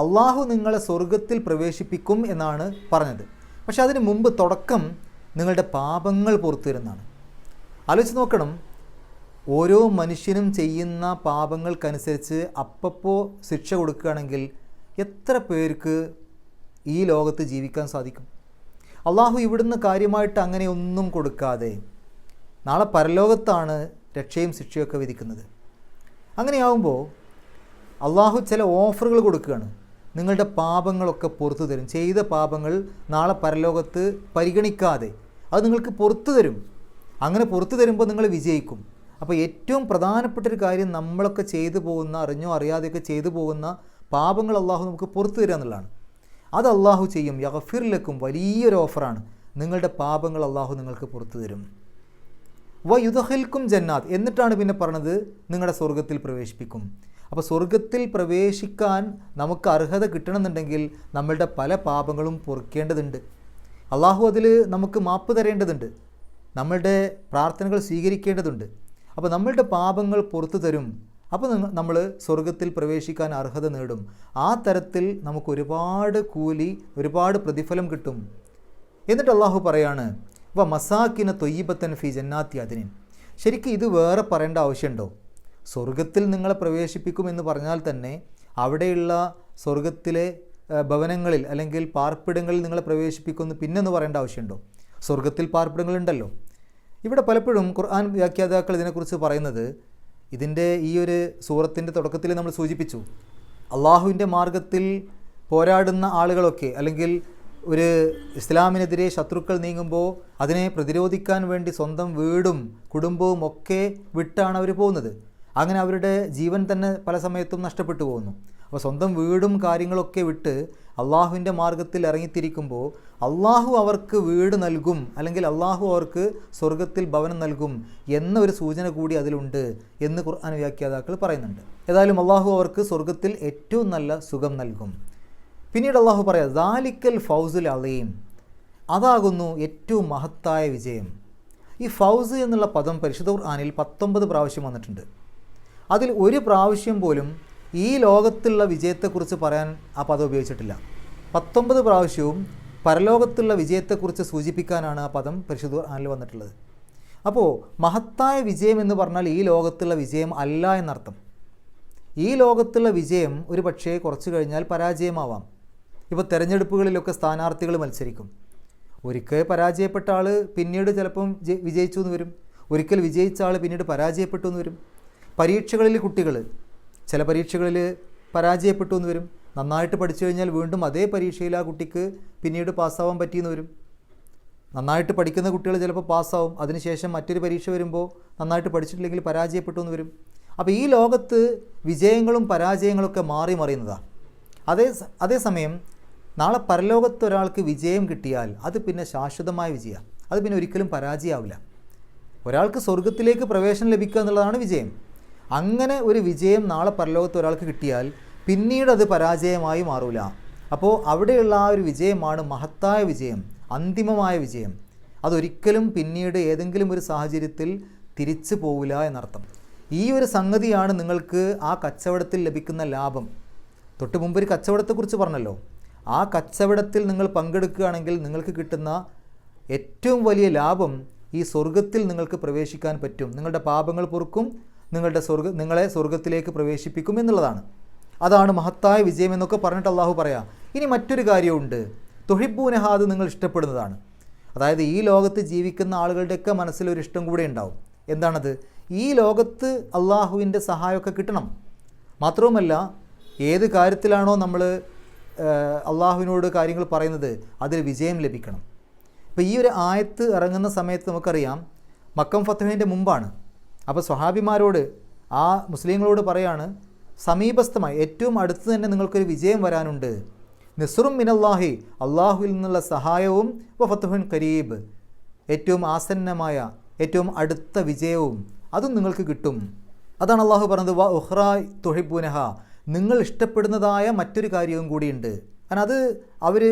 അള്ളാഹു നിങ്ങളെ സ്വർഗത്തിൽ പ്രവേശിപ്പിക്കും എന്നാണ് പറഞ്ഞത്. പക്ഷേ അതിന് മുമ്പ് തുടക്കം നിങ്ങളുടെ പാപങ്ങൾ പുറത്തു വരുന്നതാണ്. ആലോചിച്ച് നോക്കണം, ഓരോ മനുഷ്യനും ചെയ്യുന്ന പാപങ്ങൾക്കനുസരിച്ച് അപ്പപ്പോൾ ശിക്ഷ കൊടുക്കുകയാണെങ്കിൽ എത്ര പേർക്ക് ഈ ലോകത്ത് ജീവിക്കാൻ സാധിക്കും? അള്ളാഹു ഇവിടുന്ന് കാര്യമായിട്ട് അങ്ങനെയൊന്നും കൊടുക്കാതെ നാളെ പരലോകത്താണ് രക്ഷയും ശിക്ഷയൊക്കെ വിധിക്കുന്നത്. അങ്ങനെയാവുമ്പോൾ അള്ളാഹു ചില ഓഫറുകൾ കൊടുക്കുകയാണ്. നിങ്ങളുടെ പാപങ്ങളൊക്കെ പുറത്തു തരും. ചെയ്ത പാപങ്ങൾ നാളെ പരലോകത്ത് പരിഗണിക്കാതെ അത് നിങ്ങൾക്ക് പുറത്തു തരും. അങ്ങനെ പുറത്തു തരുമ്പോൾ നിങ്ങൾ വിജയിക്കും. അപ്പോൾ ഏറ്റവും പ്രധാനപ്പെട്ടൊരു കാര്യം, നമ്മളൊക്കെ ചെയ്തു പോകുന്ന, അറിഞ്ഞോ അറിയാതെയൊക്കെ ചെയ്തു പോകുന്ന പാപങ്ങൾ അള്ളാഹു നമുക്ക് പുറത്തു തരിക എന്നുള്ളതാണ്. അത് അള്ളാഹു ചെയ്യും. യഗ്ഫിർ ലക്കും, വലിയൊരു ഓഫറാണ്. നിങ്ങളുടെ പാപങ്ങൾ അള്ളാഹു നിങ്ങൾക്ക് പുറത്തു തരും. വ യുദ്ഹിൽക്കും ജന്നാത്ത്, എന്നിട്ടാണ് പിന്നെ പറഞ്ഞത് നിങ്ങളുടെ സ്വർഗത്തിൽ പ്രവേശിപ്പിക്കും. അപ്പോൾ സ്വർഗത്തിൽ പ്രവേശിക്കാൻ നമുക്ക് അർഹത കിട്ടണമെന്നുണ്ടെങ്കിൽ നമ്മളുടെ പല പാപങ്ങളും പൊറുക്കേണ്ടതുണ്ട്. അള്ളാഹു അതിൽ നമുക്ക് മാപ്പ് തരേണ്ടതുണ്ട്. നമ്മളുടെ പ്രാർത്ഥനകൾ സ്വീകരിക്കേണ്ടതുണ്ട്. അപ്പോൾ നമ്മളുടെ പാപങ്ങൾ പുറത്തു തരും. അപ്പോൾ നമ്മൾ സ്വർഗത്തിൽ പ്രവേശിക്കാൻ അർഹത നേടും. ആ തരത്തിൽ നമുക്ക് ഒരുപാട് കൂലി, ഒരുപാട് പ്രതിഫലം കിട്ടും. എന്നിട്ട് അള്ളാഹു പറയാണ് വ മസാക്കിന തൊയ്യിബത്തൻ ഫി ജന്നാത്തി അദ്നിൻ. ശരിക്കും ഇത് വേറെ പറയേണ്ട ആവശ്യമുണ്ടോ? സ്വർഗത്തിൽ നിങ്ങളെ പ്രവേശിപ്പിക്കുമെന്ന് പറഞ്ഞാൽ തന്നെ അവിടെയുള്ള സ്വർഗത്തിലെ ഭവനങ്ങളിൽ അല്ലെങ്കിൽ പാർപ്പിടങ്ങളിൽ നിങ്ങളെ പ്രവേശിപ്പിക്കുമെന്ന് പിന്നെന്ന് പറയേണ്ട ആവശ്യമുണ്ടോ? സ്വർഗത്തിൽ പാർപ്പിടങ്ങളുണ്ടല്ലോ. ഇവിടെ പലപ്പോഴും ഖുർആൻ വ്യാഖ്യാതാക്കൾ ഇതിനെക്കുറിച്ച് പറയുന്നത്, ഇതിൻ്റെ ഈ ഒരു സൂറത്തിൻ്റെ തുടക്കത്തിൽ നമ്മൾ സൂചിപ്പിച്ചു, അള്ളാഹുവിൻ്റെ മാർഗത്തിൽ പോരാടുന്ന ആളുകളൊക്കെ അല്ലെങ്കിൽ ഒരു ഇസ്ലാമിനെതിരെ ശത്രുക്കൾ നീങ്ങുമ്പോൾ അതിനെ പ്രതിരോധിക്കാൻ വേണ്ടി സ്വന്തം വീടും കുടുംബവും ഒക്കെ വിട്ടാണ് അവർ പോകുന്നത്. അങ്ങനെ അവരുടെ ജീവൻ തന്നെ പല സമയത്തും നഷ്ടപ്പെട്ടു പോകുന്നു. അപ്പോൾ സ്വന്തം വീടും കാര്യങ്ങളൊക്കെ വിട്ട് അള്ളാഹുവിൻ്റെ മാർഗത്തിൽ ഇറങ്ങിത്തിരിക്കുമ്പോൾ അള്ളാഹു അവർക്ക് വീട് നൽകും, അല്ലെങ്കിൽ അള്ളാഹു അവർക്ക് സ്വർഗത്തിൽ ഭവനം നൽകും എന്നൊരു സൂചന കൂടി അതിലുണ്ട് എന്ന് ഖുർആൻ വ്യാഖ്യാതാക്കൾ പറയുന്നുണ്ട്. ഏതായാലും അള്ളാഹു അവർക്ക് സ്വർഗത്തിൽ ഏറ്റവും നല്ല സുഖം നൽകും. പിന്നീട് അള്ളാഹു പറയാം ദാലിക്കൽ ഫൗസുൽ അലീം, അതാകുന്നു ഏറ്റവും മഹത്തായ വിജയം. ഈ ഫൗസ് എന്നുള്ള പദം പരിശുദ്ധ ഖുർആനിൽ 19 പ്രാവശ്യം വന്നിട്ടുണ്ട്. അതിൽ ഒരു പ്രാവശ്യം പോലും ഈ ലോകത്തുള്ള വിജയത്തെക്കുറിച്ച് പറയാൻ ആ പദം ഉപയോഗിച്ചിട്ടില്ല. 19 പ്രാവശ്യവും പരലോകത്തുള്ള വിജയത്തെക്കുറിച്ച് സൂചിപ്പിക്കാനാണ് ആ പദം പരിശുദ്ധ ഖുർആനിൽ വന്നിട്ടുള്ളത്. അപ്പോൾ മഹത്തായ വിജയം എന്ന് പറഞ്ഞാൽ ഈ ലോകത്തുള്ള വിജയം അല്ല എന്നർത്ഥം. ഈ ലോകത്തുള്ള വിജയം ഒരു പക്ഷേ കുറച്ച് കഴിഞ്ഞാൽ പരാജയമാവാം. ഇപ്പോൾ തെരഞ്ഞെടുപ്പുകളിലൊക്കെ സ്ഥാനാർത്ഥികൾ മത്സരിക്കും. ഒരിക്കൽ പരാജയപ്പെട്ട ആൾ പിന്നീട് ചിലപ്പം വിജയിച്ചു എന്ന് വരും. ഒരിക്കൽ വിജയിച്ച ആൾ പിന്നീട് പരാജയപ്പെട്ടു എന്ന് വരും. പരീക്ഷകളിൽ കുട്ടികൾ ചില പരീക്ഷകളിൽ പരാജയപ്പെട്ടു എന്ന് വരും. നന്നായിട്ട് പഠിച്ചു കഴിഞ്ഞാൽ വീണ്ടും അതേ പരീക്ഷയിൽ ആ കുട്ടിക്ക് പിന്നീട് പാസ്സാവാൻ പറ്റിയെന്ന് വരും. നന്നായിട്ട് പഠിക്കുന്ന കുട്ടികൾ ചിലപ്പോൾ പാസ്സാവും. അതിനുശേഷം മറ്റൊരു പരീക്ഷ വരുമ്പോൾ നന്നായിട്ട് പഠിച്ചിട്ടില്ലെങ്കിൽ പരാജയപ്പെട്ടു എന്ന് വരും. അപ്പോൾ ഈ ലോകത്ത് വിജയങ്ങളും പരാജയങ്ങളൊക്കെ മാറി മറിയുന്നതാണ്. അതേസമയം നാളെ പരലോകത്ത് ഒരാൾക്ക് വിജയം കിട്ടിയാൽ അത് പിന്നെ ശാശ്വതമായ വിജയമാണ്. അത് പിന്നെ ഒരിക്കലും പരാജയമാവില്ല. ഒരാൾക്ക് സ്വർഗത്തിലേക്ക് പ്രവേശനം ലഭിക്കുക എന്നുള്ളതാണ് വിജയം. അങ്ങനെ ഒരു വിജയം നാളെ പരലോകത്ത് ഒരാൾക്ക് കിട്ടിയാൽ പിന്നീട് അത് പരാജയമായി മാറൂല. അപ്പോൾ അവിടെയുള്ള ആ ഒരു വിജയമാണ് മഹത്തായ വിജയം, അന്തിമമായ വിജയം. അതൊരിക്കലും പിന്നീട് ഏതെങ്കിലും ഒരു സാഹചര്യത്തിൽ തിരിച്ചു പോവില്ല എന്നർത്ഥം. ഈ ഒരു സംഗതിയാണ് നിങ്ങൾക്ക് ആ കച്ചവടത്തിൽ ലഭിക്കുന്ന ലാഭം. തൊട്ട് മുമ്പ് ഒരു കച്ചവടത്തെക്കുറിച്ച് പറഞ്ഞല്ലോ. ആ കച്ചവടത്തിൽ നിങ്ങൾ പങ്കെടുക്കുകയാണെങ്കിൽ നിങ്ങൾക്ക് കിട്ടുന്ന ഏറ്റവും വലിയ ലാഭം ഈ സ്വർഗത്തിൽ നിങ്ങൾക്ക് പ്രവേശിക്കാൻ പറ്റും. നിങ്ങളുടെ പാപങ്ങൾ പൊറുക്കും, നിങ്ങളെ സ്വർഗത്തിലേക്ക് പ്രവേശിപ്പിക്കും എന്നുള്ളതാണ്. അതാണ് മഹത്തായ വിജയം എന്നൊക്കെ പറഞ്ഞിട്ട് അള്ളാഹു പറയാം. ഇനി മറ്റൊരു കാര്യമുണ്ട്, തുഹിബ്ബൂനഹ, അത് നിങ്ങൾ ഇഷ്ടപ്പെടുന്നതാണ്. അതായത് ഈ ലോകത്ത് ജീവിക്കുന്ന ആളുകളുടെയൊക്കെ മനസ്സിലൊരു ഇഷ്ടം കൂടെ ഉണ്ടാവും. എന്താണത്? ഈ ലോകത്ത് അള്ളാഹുവിൻ്റെ സഹായമൊക്കെ കിട്ടണം. മാത്രവുമല്ല, ഏത് കാര്യത്തിലാണോ നമ്മൾ അള്ളാഹുവിനോട് കാര്യങ്ങൾ പറയുന്നത് അതിൽ വിജയം ലഭിക്കണം. ഇപ്പോൾ ഈ ഒരു ആയത്ത് ഇറങ്ങുന്ന സമയത്ത് നമുക്കറിയാം മക്കം ഫത്ഹിൻ്റെ മുമ്പാണ്. അപ്പോൾ സ്വഹാബിമാരോട്, ആ മുസ്ലിങ്ങളോട് പറയാണ്, സമീപസ്ഥമായി ഏറ്റവും അടുത്ത് തന്നെ നിങ്ങൾക്കൊരു വിജയം വരാനുണ്ട്. നസ്റും മിനല്ലാഹി, അള്ളാഹുവിൽ നിന്നുള്ള സഹായവും, ഫത്ഹുൻ ഖരീബ്, ഏറ്റവും ആസന്നമായ ഏറ്റവും അടുത്ത വിജയവും അതും നിങ്ങൾക്ക് കിട്ടും. അതാണ് അള്ളാഹു പറഞ്ഞത്, വ ഉഖ്റ തുഹിബ്ബൂനഹ, നിങ്ങൾ ഇഷ്ടപ്പെടുന്നതായ മറ്റൊരു കാര്യവും കൂടിയുണ്ട്. കാരണം അത് അവർ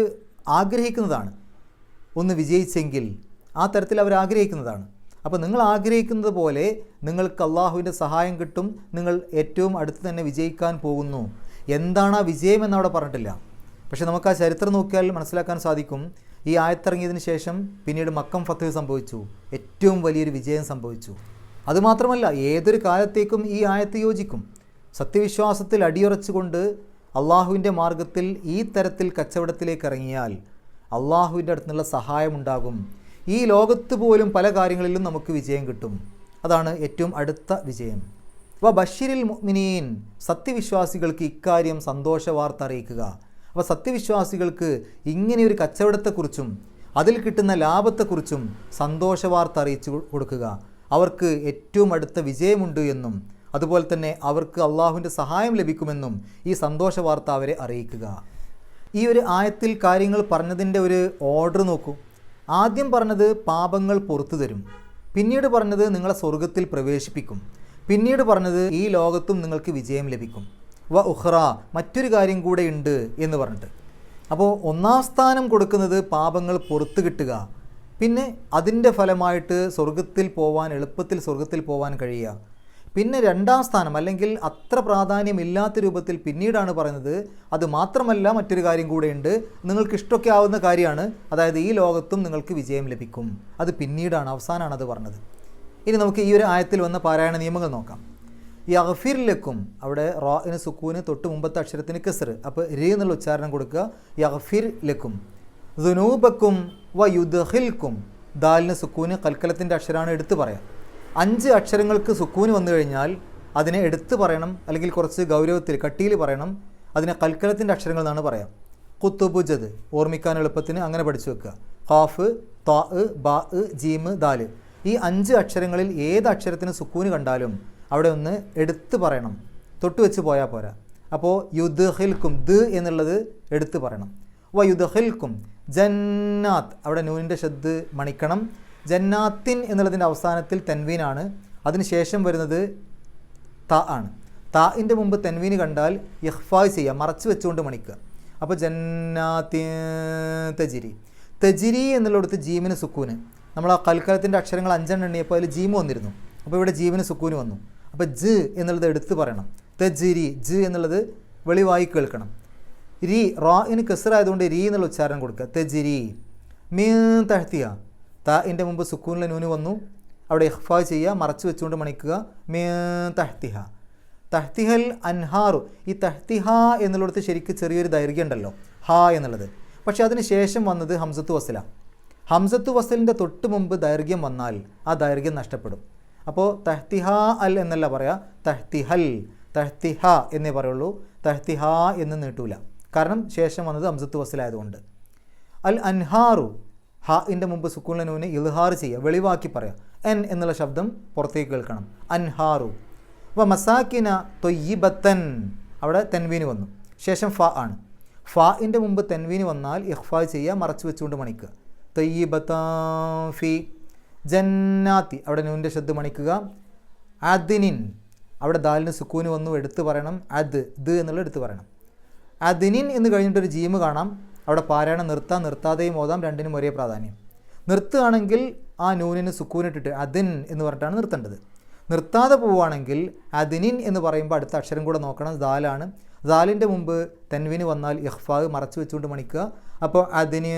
ആഗ്രഹിക്കുന്നതാണ്. ഒന്ന് വിജയിച്ചെങ്കിൽ ആ തരത്തിൽ അവർ ആഗ്രഹിക്കുന്നതാണ്. അപ്പോൾ നിങ്ങൾ ആഗ്രഹിക്കുന്നത് പോലെ നിങ്ങൾക്ക് അള്ളാഹുവിൻ്റെ സഹായം കിട്ടും, നിങ്ങൾ ഏറ്റവും അടുത്ത് തന്നെ വിജയിക്കാൻ പോകുന്നു. എന്താണ് ആ വിജയം എന്നവിടെ പറഞ്ഞിട്ടില്ല. പക്ഷേ നമുക്ക് ആ ചരിത്രം നോക്കിയാൽ മനസ്സിലാക്കാൻ സാധിക്കും. ഈ ആയത്തിറങ്ങിയതിന് ശേഷം പിന്നീട് മക്കം ഫത്ഹ് സംഭവിച്ചു, ഏറ്റവും വലിയൊരു വിജയം സംഭവിച്ചു. അതുമാത്രമല്ല, ഏതൊരു കാലത്തേക്കും ഈ ആയത്ത് യോജിക്കും. സത്യവിശ്വാസത്തിൽ അടിയുറച്ചുകൊണ്ട് അള്ളാഹുവിൻ്റെ മാർഗത്തിൽ ഈ തരത്തിൽ കച്ചവടത്തിലേക്ക് ഇറങ്ങിയാൽ അള്ളാഹുവിൻ്റെ അടുത്തുനിന്നുള്ള സഹായമുണ്ടാകും. ഈ ലോകത്ത് പോലും പല കാര്യങ്ങളിലും നമുക്ക് വിജയം കിട്ടും. അതാണ് ഏറ്റവും അടുത്ത വിജയം. വ ബഷിരിൽ മുഅ്മിനീൻ, സത്യവിശ്വാസികൾക്ക് ഇക്കാര്യം സന്തോഷ വാർത്ത അറിയിക്കുക. അപ്പോൾ സത്യവിശ്വാസികൾക്ക് ഇങ്ങനെയൊരു കച്ചവടത്തെക്കുറിച്ചും അതിൽ കിട്ടുന്ന ലാഭത്തെക്കുറിച്ചും സന്തോഷ വാർത്ത അറിയിച്ചു കൊടുക്കുക. അവർക്ക് ഏറ്റവും അടുത്ത വിജയമുണ്ട് എന്നും അതുപോലെ തന്നെ അവർക്ക് അള്ളാഹുവിൻ്റെ സഹായം ലഭിക്കുമെന്നും ഈ സന്തോഷ വാർത്ത അവരെ അറിയിക്കുക. ഈ ഒരു ആയത്തിൽ കാര്യങ്ങൾ പറഞ്ഞതിൻ്റെ ഒരു ഓർഡർ നോക്കൂ. ആദ്യം പറഞ്ഞത് പാപങ്ങൾ പുറത്തു തരും, പിന്നീട് പറഞ്ഞത് നിങ്ങളെ സ്വർഗത്തിൽ പ്രവേശിപ്പിക്കും, പിന്നീട് പറഞ്ഞത് ഈ ലോകത്തും നിങ്ങൾക്ക് വിജയം ലഭിക്കും. വ ഉഖ്റ, മറ്റൊരു കാര്യം കൂടെ ഉണ്ട് എന്ന് പറഞ്ഞിട്ട്. അപ്പോൾ ഒന്നാം സ്ഥാനം കൊടുക്കുന്നത് പാപങ്ങൾ പുറത്തു കിട്ടുക, പിന്നെ അതിൻ്റെ ഫലമായിട്ട് സ്വർഗത്തിൽ പോവാൻ, എളുപ്പത്തിൽ സ്വർഗത്തിൽ പോകാൻ കഴിയുക. പിന്നെ രണ്ടാം സ്ഥാനം അല്ലെങ്കിൽ അത്ര പ്രാധാന്യമില്ലാത്ത രൂപത്തിൽ പിന്നീടാണ് പറയുന്നത് അത് മാത്രമല്ല മറ്റൊരു കാര്യം കൂടെയുണ്ട്, നിങ്ങൾക്ക് ഇഷ്ടമൊക്കെ ആവുന്ന കാര്യമാണ്, അതായത് ഈ ലോകത്തും നിങ്ങൾക്ക് വിജയം ലഭിക്കും. അത് പിന്നീടാണ്, അവസാനമാണ് അത് പറഞ്ഞത്. ഇനി നമുക്ക് ഈ ഒരു ആയത്തിൽ വന്ന പാരായണ നിയമങ്ങൾ നോക്കാം. യഗ്ഫിർ ലക്കും, അവിടെ റാഇന് സുക്കൂന്, തൊട്ട് മുമ്പത്തെ അക്ഷരത്തിന് കസ്ർ, അപ്പോൾ രി എന്നുള്ള ഉച്ചാരണം കൊടുക്കുക. യഗ്ഫിർ ലക്കും ദുനൂബക്കും വ യുദ്ഖിൽക്കും, ദാലിന് സുക്കൂന്, കൽക്കലത്തിൻ്റെ അക്ഷരമാണ് എടുത്ത് പറയാം. 5 അക്ഷരങ്ങൾക്ക് സുക്കൂന് വന്നു കഴിഞ്ഞാൽ അതിനെ എടുത്ത് പറയണം, അല്ലെങ്കിൽ കുറച്ച് ഗൗരവത്തിൽ കട്ടിയിൽ പറയണം. അതിനെ കൽക്കലത്തിൻ്റെ അക്ഷരങ്ങൾ എന്നാണ് പറയാം. കുത്തുബുജദ്, ഓർമ്മിക്കാൻ എളുപ്പത്തിന് അങ്ങനെ പഠിച്ചു വെക്കുക. ഖാഫ്, താ, ബാ, ജീമ്, ദാല്, ഈ 5 അക്ഷരങ്ങളിൽ ഏത് അക്ഷരത്തിന് സുക്കൂന് കണ്ടാലും അവിടെ ഒന്ന് എടുത്ത് പറയണം, തൊട്ട് വെച്ച് പോയാൽ പോരാ. അപ്പോൾ യുദ്ഖിൽക്കും, ദ് എന്നുള്ളത് എടുത്ത് പറയണം. വ യുദ്ഖിൽക്കും ജന്നാത്ത്, അവിടെ നൂനിൻ്റെ ഷദ് മണിക്കണം. ജന്നാത്തിൻ എന്നുള്ളതിൻ്റെ അവസാനത്തിൽ തെൻവീനാണ്, അതിന് ശേഷം വരുന്നത് ത ആണ്. താഇൻ്റെ മുമ്പ് തെൻവീന് കണ്ടാൽ ഇഖ്ഫായ് ചെയ്യുക, മറച്ചു വെച്ചുകൊണ്ട് മണിക്കുക. അപ്പോൾ ജന്നാത്തി തജിരി, തജിരി എന്നുള്ളിടത്ത് ജീമിന് സുക്കൂന്. നമ്മൾ ആ കൽക്കലത്തിൻ്റെ അക്ഷരങ്ങൾ 5 എണ്ണിയപ്പോൾ അതിൽ ജീമ് വന്നിരുന്നു, അപ്പോൾ ഇവിടെ ജീമിന് സുക്കൂന് വന്നു. അപ്പോൾ ജ് എന്നുള്ളത് എടുത്ത് പറയണം. തജിരി, ജ് എന്നുള്ളത് വെളിവായി കേൾക്കണം. രി, റാഇന് കസ്റായതുകൊണ്ട് രി എന്നുള്ള ഉച്ചാരണം കൊടുക്കുക. തജിരി മീൻ തഹ്തിയ, താഇൻ്റെ മുമ്പ് സുക്കൂനിലെ നൂന് വന്നു, അവിടെ ഇഖ്ഫാ ചെയ്യുക, മറച്ചു വെച്ചുകൊണ്ട് മണിക്കുക. മീൻ തഹ്തിഹ, തഹ്തിഹൽ അൻഹാറു. ഈ തഹ്തിഹ എന്നുള്ളിടത്ത് ശരിക്കും ചെറിയൊരു ദൈർഘ്യം ഉണ്ടല്ലോ, ഹ എന്നുള്ളത്. പക്ഷേ അതിന് ശേഷം വന്നത് ഹംസത്തു വസ്ല. ഹംസത്തു വസ്ലിൻ്റെ തൊട്ട് മുമ്പ് ദൈർഘ്യം വന്നാൽ ആ ദൈർഘ്യം നഷ്ടപ്പെടും. അപ്പോൾ തഹ്തിഹ അൽ എന്നല്ല പറയാം, തഹ്തിഹൽ, തഹ്തിഹ എന്നേ പറയുള്ളൂ, തഹ്തിഹ എന്ന് നീട്ടൂല. കാരണം ശേഷം വന്നത് ഹംസത്തു വസ്ലായതുകൊണ്ട്. അൽ അൻഹാറു, ഹാഇൻ്റെ മുമ്പ് സുക്കൂനിലെ നൂന് ഇൽഹാർ ചെയ്യുക, വെളിവാക്കി പറയാം. എൻ എന്നുള്ള ശബ്ദം പുറത്തേക്ക് കേൾക്കണം. അൻഹാറു. അപ്പോൾ മസാക്കിന തൊയ്യിബത്തൻ, അവിടെ തെൻവീന് വന്നു, ശേഷം ഫ ആണ്. ഫാഇൻ്റെ മുമ്പ് തെൻവീന് വന്നാൽ ഇഖ്ഫാ ചെയ്യുക, മറച്ചു വെച്ചുകൊണ്ട് മണിക്കുക. തൊയ്യിബത്താൻ ഫി ജന്നാത്തി, അവിടെ നൂൻ്റെ ശബ്ദം മണിക്കുക. അദ്നിൻ, അവിടെ ദാലിന് സുക്കൂന് വന്നു, എടുത്ത് പറയണം. അദ്, ദ് എന്നുള്ള എടുത്ത് പറയണം. അദ്നിൻ എന്ന് കഴിഞ്ഞിട്ടൊരു ജീമ് കാണാം, അവിടെ പാരായണം നിർത്താം, നിർത്താതെയും ഓതാം, രണ്ടിനും ഒരേ പ്രാധാന്യം. നിർത്തുകയാണെങ്കിൽ ആ നൂനിന് സുക്കൂനിട്ടിട്ട് അദിൻ എന്ന് പറഞ്ഞിട്ടാണ് നിർത്തേണ്ടത്. നിർത്താതെ പോവുകയാണെങ്കിൽ അദിനിൻ എന്ന് പറയുമ്പോൾ അടുത്ത അക്ഷരം കൂടെ നോക്കണം, ദാലാണ്. ദാലിൻ്റെ മുമ്പ് തൻവീന് വന്നാൽ ഇഖ്ഫാ മറച്ചു വെച്ചുകൊണ്ട് മണിക്കുക. അപ്പോൾ അതിന്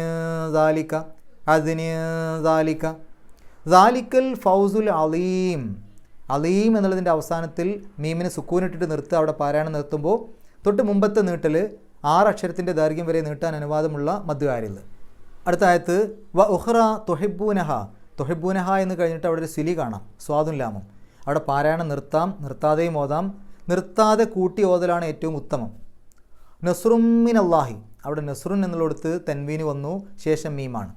ദാലിക്ക, അതിന് ദാലിക്ക. ദാലിക്കൽ ഫൗസുൽ അലീം. അലീം എന്നുള്ളതിൻ്റെ അവസാനത്തിൽ മീമിന് സുക്കൂനിട്ടിട്ട് നിർത്തുക. അവിടെ പാരായണം നിർത്തുമ്പോൾ തൊട്ട് മുമ്പത്തെ നീട്ടൽ 6 അക്ഷരത്തിൻ്റെ ദൈർഘ്യം വരെ നീട്ടാൻ അനുവാദമുള്ള മദ്ദുകാരിൽ. അടുത്ത ആയത്ത് വ ഉഖ്റ തുഹിബ്ബൂനഹ. തുഹിബ്ബൂനഹ എന്ന് കഴിഞ്ഞിട്ട് അവിടെ ഒരു സിലി കാണാം, സ്വാദും ലാമും. അവിടെ പാരായണം നിർത്താം, നിർത്താതെയും ഓതാം. നിർത്താതെ കൂട്ടി ഓതലാണ് ഏറ്റവും ഉത്തമം. നസ്റും മിനല്ലാഹി. അവിടെ നസ്റുൻ എന്നുള്ളിടത്ത് തൻവീന് വന്നു, ശേഷം മീമാണ്.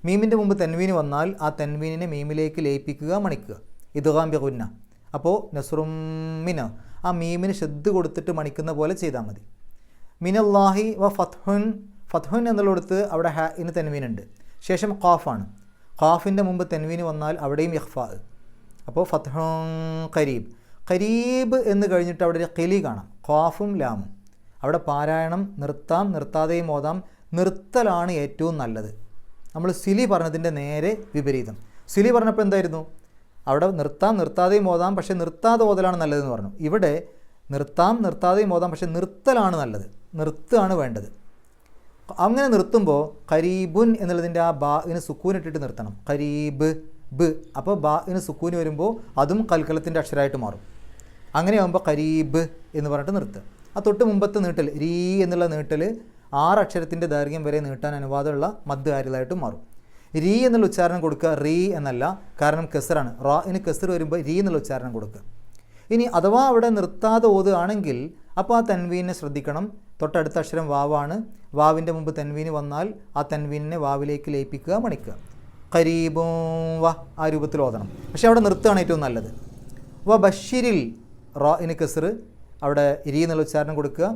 മീമിൻ്റെ മുമ്പ് തൻവീന് വന്നാൽ ആ തൻവീനിനെ മീമിലേക്ക് ലയിപ്പിക്കുക, മണിക്കുക. ഇദ്ഗാം ബിഗുന്ന. അപ്പോൾ നസ്റും മിന, ആ മീമിന് ഷദ്ദ് കൊടുത്തിട്ട് മണിക്കുന്ന പോലെ ചെയ്താൽ മതി. മിനല്ലാഹി വ ഫത്ഹുൻ. ഫത്ഹുൻ എന്നുള്ളിടത്ത് അവിടെ ഹ ഇന് തൻവീനുണ്ട്, ശേഷം ഖാഫാണ്. ഖാഫിൻ്റെ മുമ്പ് തൻവീന് വന്നാൽ അവിടെയും ഇഖ്ഫാ. അപ്പോൾ ഫത്ഹുൻ ഖരീബ്. ഖരീബ് എന്ന് കഴിഞ്ഞിട്ട് അവിടെ ഒരു ഖിലി കാണാം, ഖാഫും ലാമും. അവിടെ പാരായണം നിർത്താം, നിർത്താതെയും ഓതാം. നിർത്തലാണ് ഏറ്റവും നല്ലത്. നമ്മൾ സിലി പറഞ്ഞതിൻ്റെ നേരെ വിപരീതം. സിലി പറഞ്ഞപ്പോൾ എന്തായിരുന്നു? അവിടെ നിർത്താം, നിർത്താതെയും ഓതാം, പക്ഷേ നിർത്താതെ ഓതലാണ് നല്ലതെന്ന് പറഞ്ഞു. ഇവിടെ നിർത്താം, നിർത്താതെയും ഓതാം, പക്ഷേ നിർത്തലാണ് നല്ലത്. നിർത്തുകയാണ് വേണ്ടത്. അങ്ങനെ നിർത്തുമ്പോൾ ഖരീബുൻ എന്നുള്ളതിൻ്റെ ആ ബാഇന് സുക്കൂനിട്ടിട്ട് നിർത്തണം. ഖരീബ് ബ്. അപ്പോൾ ബാഇന് സുക്കൂന് വരുമ്പോൾ അതും കൽക്കലത്തിൻ്റെ അക്ഷരമായിട്ട് മാറും. അങ്ങനെയാകുമ്പോൾ ഖരീബ് എന്ന് പറഞ്ഞിട്ട് നിർത്തുക. ആ തൊട്ട് മുമ്പത്തെ നീട്ടൽ രീ എന്നുള്ള നീട്ടൽ 6 അക്ഷരത്തിൻ്റെ ദൈർഘ്യം വരെ നീട്ടാൻ അനുവാദമുള്ള മദ്ദുകാരിലായിട്ട് മാറും. രീ എന്നുള്ള ഉച്ചാരണം കൊടുക്കുക, റീ എന്നല്ല. കാരണം കെസറാണ്. റാഇന് കെസർ വരുമ്പോൾ രീ എന്നുള്ള ഉച്ചാരണം കൊടുക്കുക. ഇനി അഥവാ അവിടെ നിർത്താതെ ഓതുകയാണെങ്കിൽ അപ്പോൾ ആ തൻവീനെ ശ്രദ്ധിക്കണം. തൊട്ടടുത്ത അക്ഷരം വാവാണ്. വാവിൻ്റെ മുമ്പ് തൻവീന് വന്നാൽ ആ തൻവീനെ വാവിലേക്ക് ലയിപ്പിക്കുക, മണിക്കുക. ഖരീബും വ ആ രൂപത്തിൽ ഓതണം. പക്ഷേ അവിടെ നിർത്തുകയാണ് ഏറ്റവും നല്ലത്. വ ബഷീരിൽ റാഇന് കെസർ, അവിടെ രീ എന്നുള്ള ഉച്ചാരണം കൊടുക്കുക.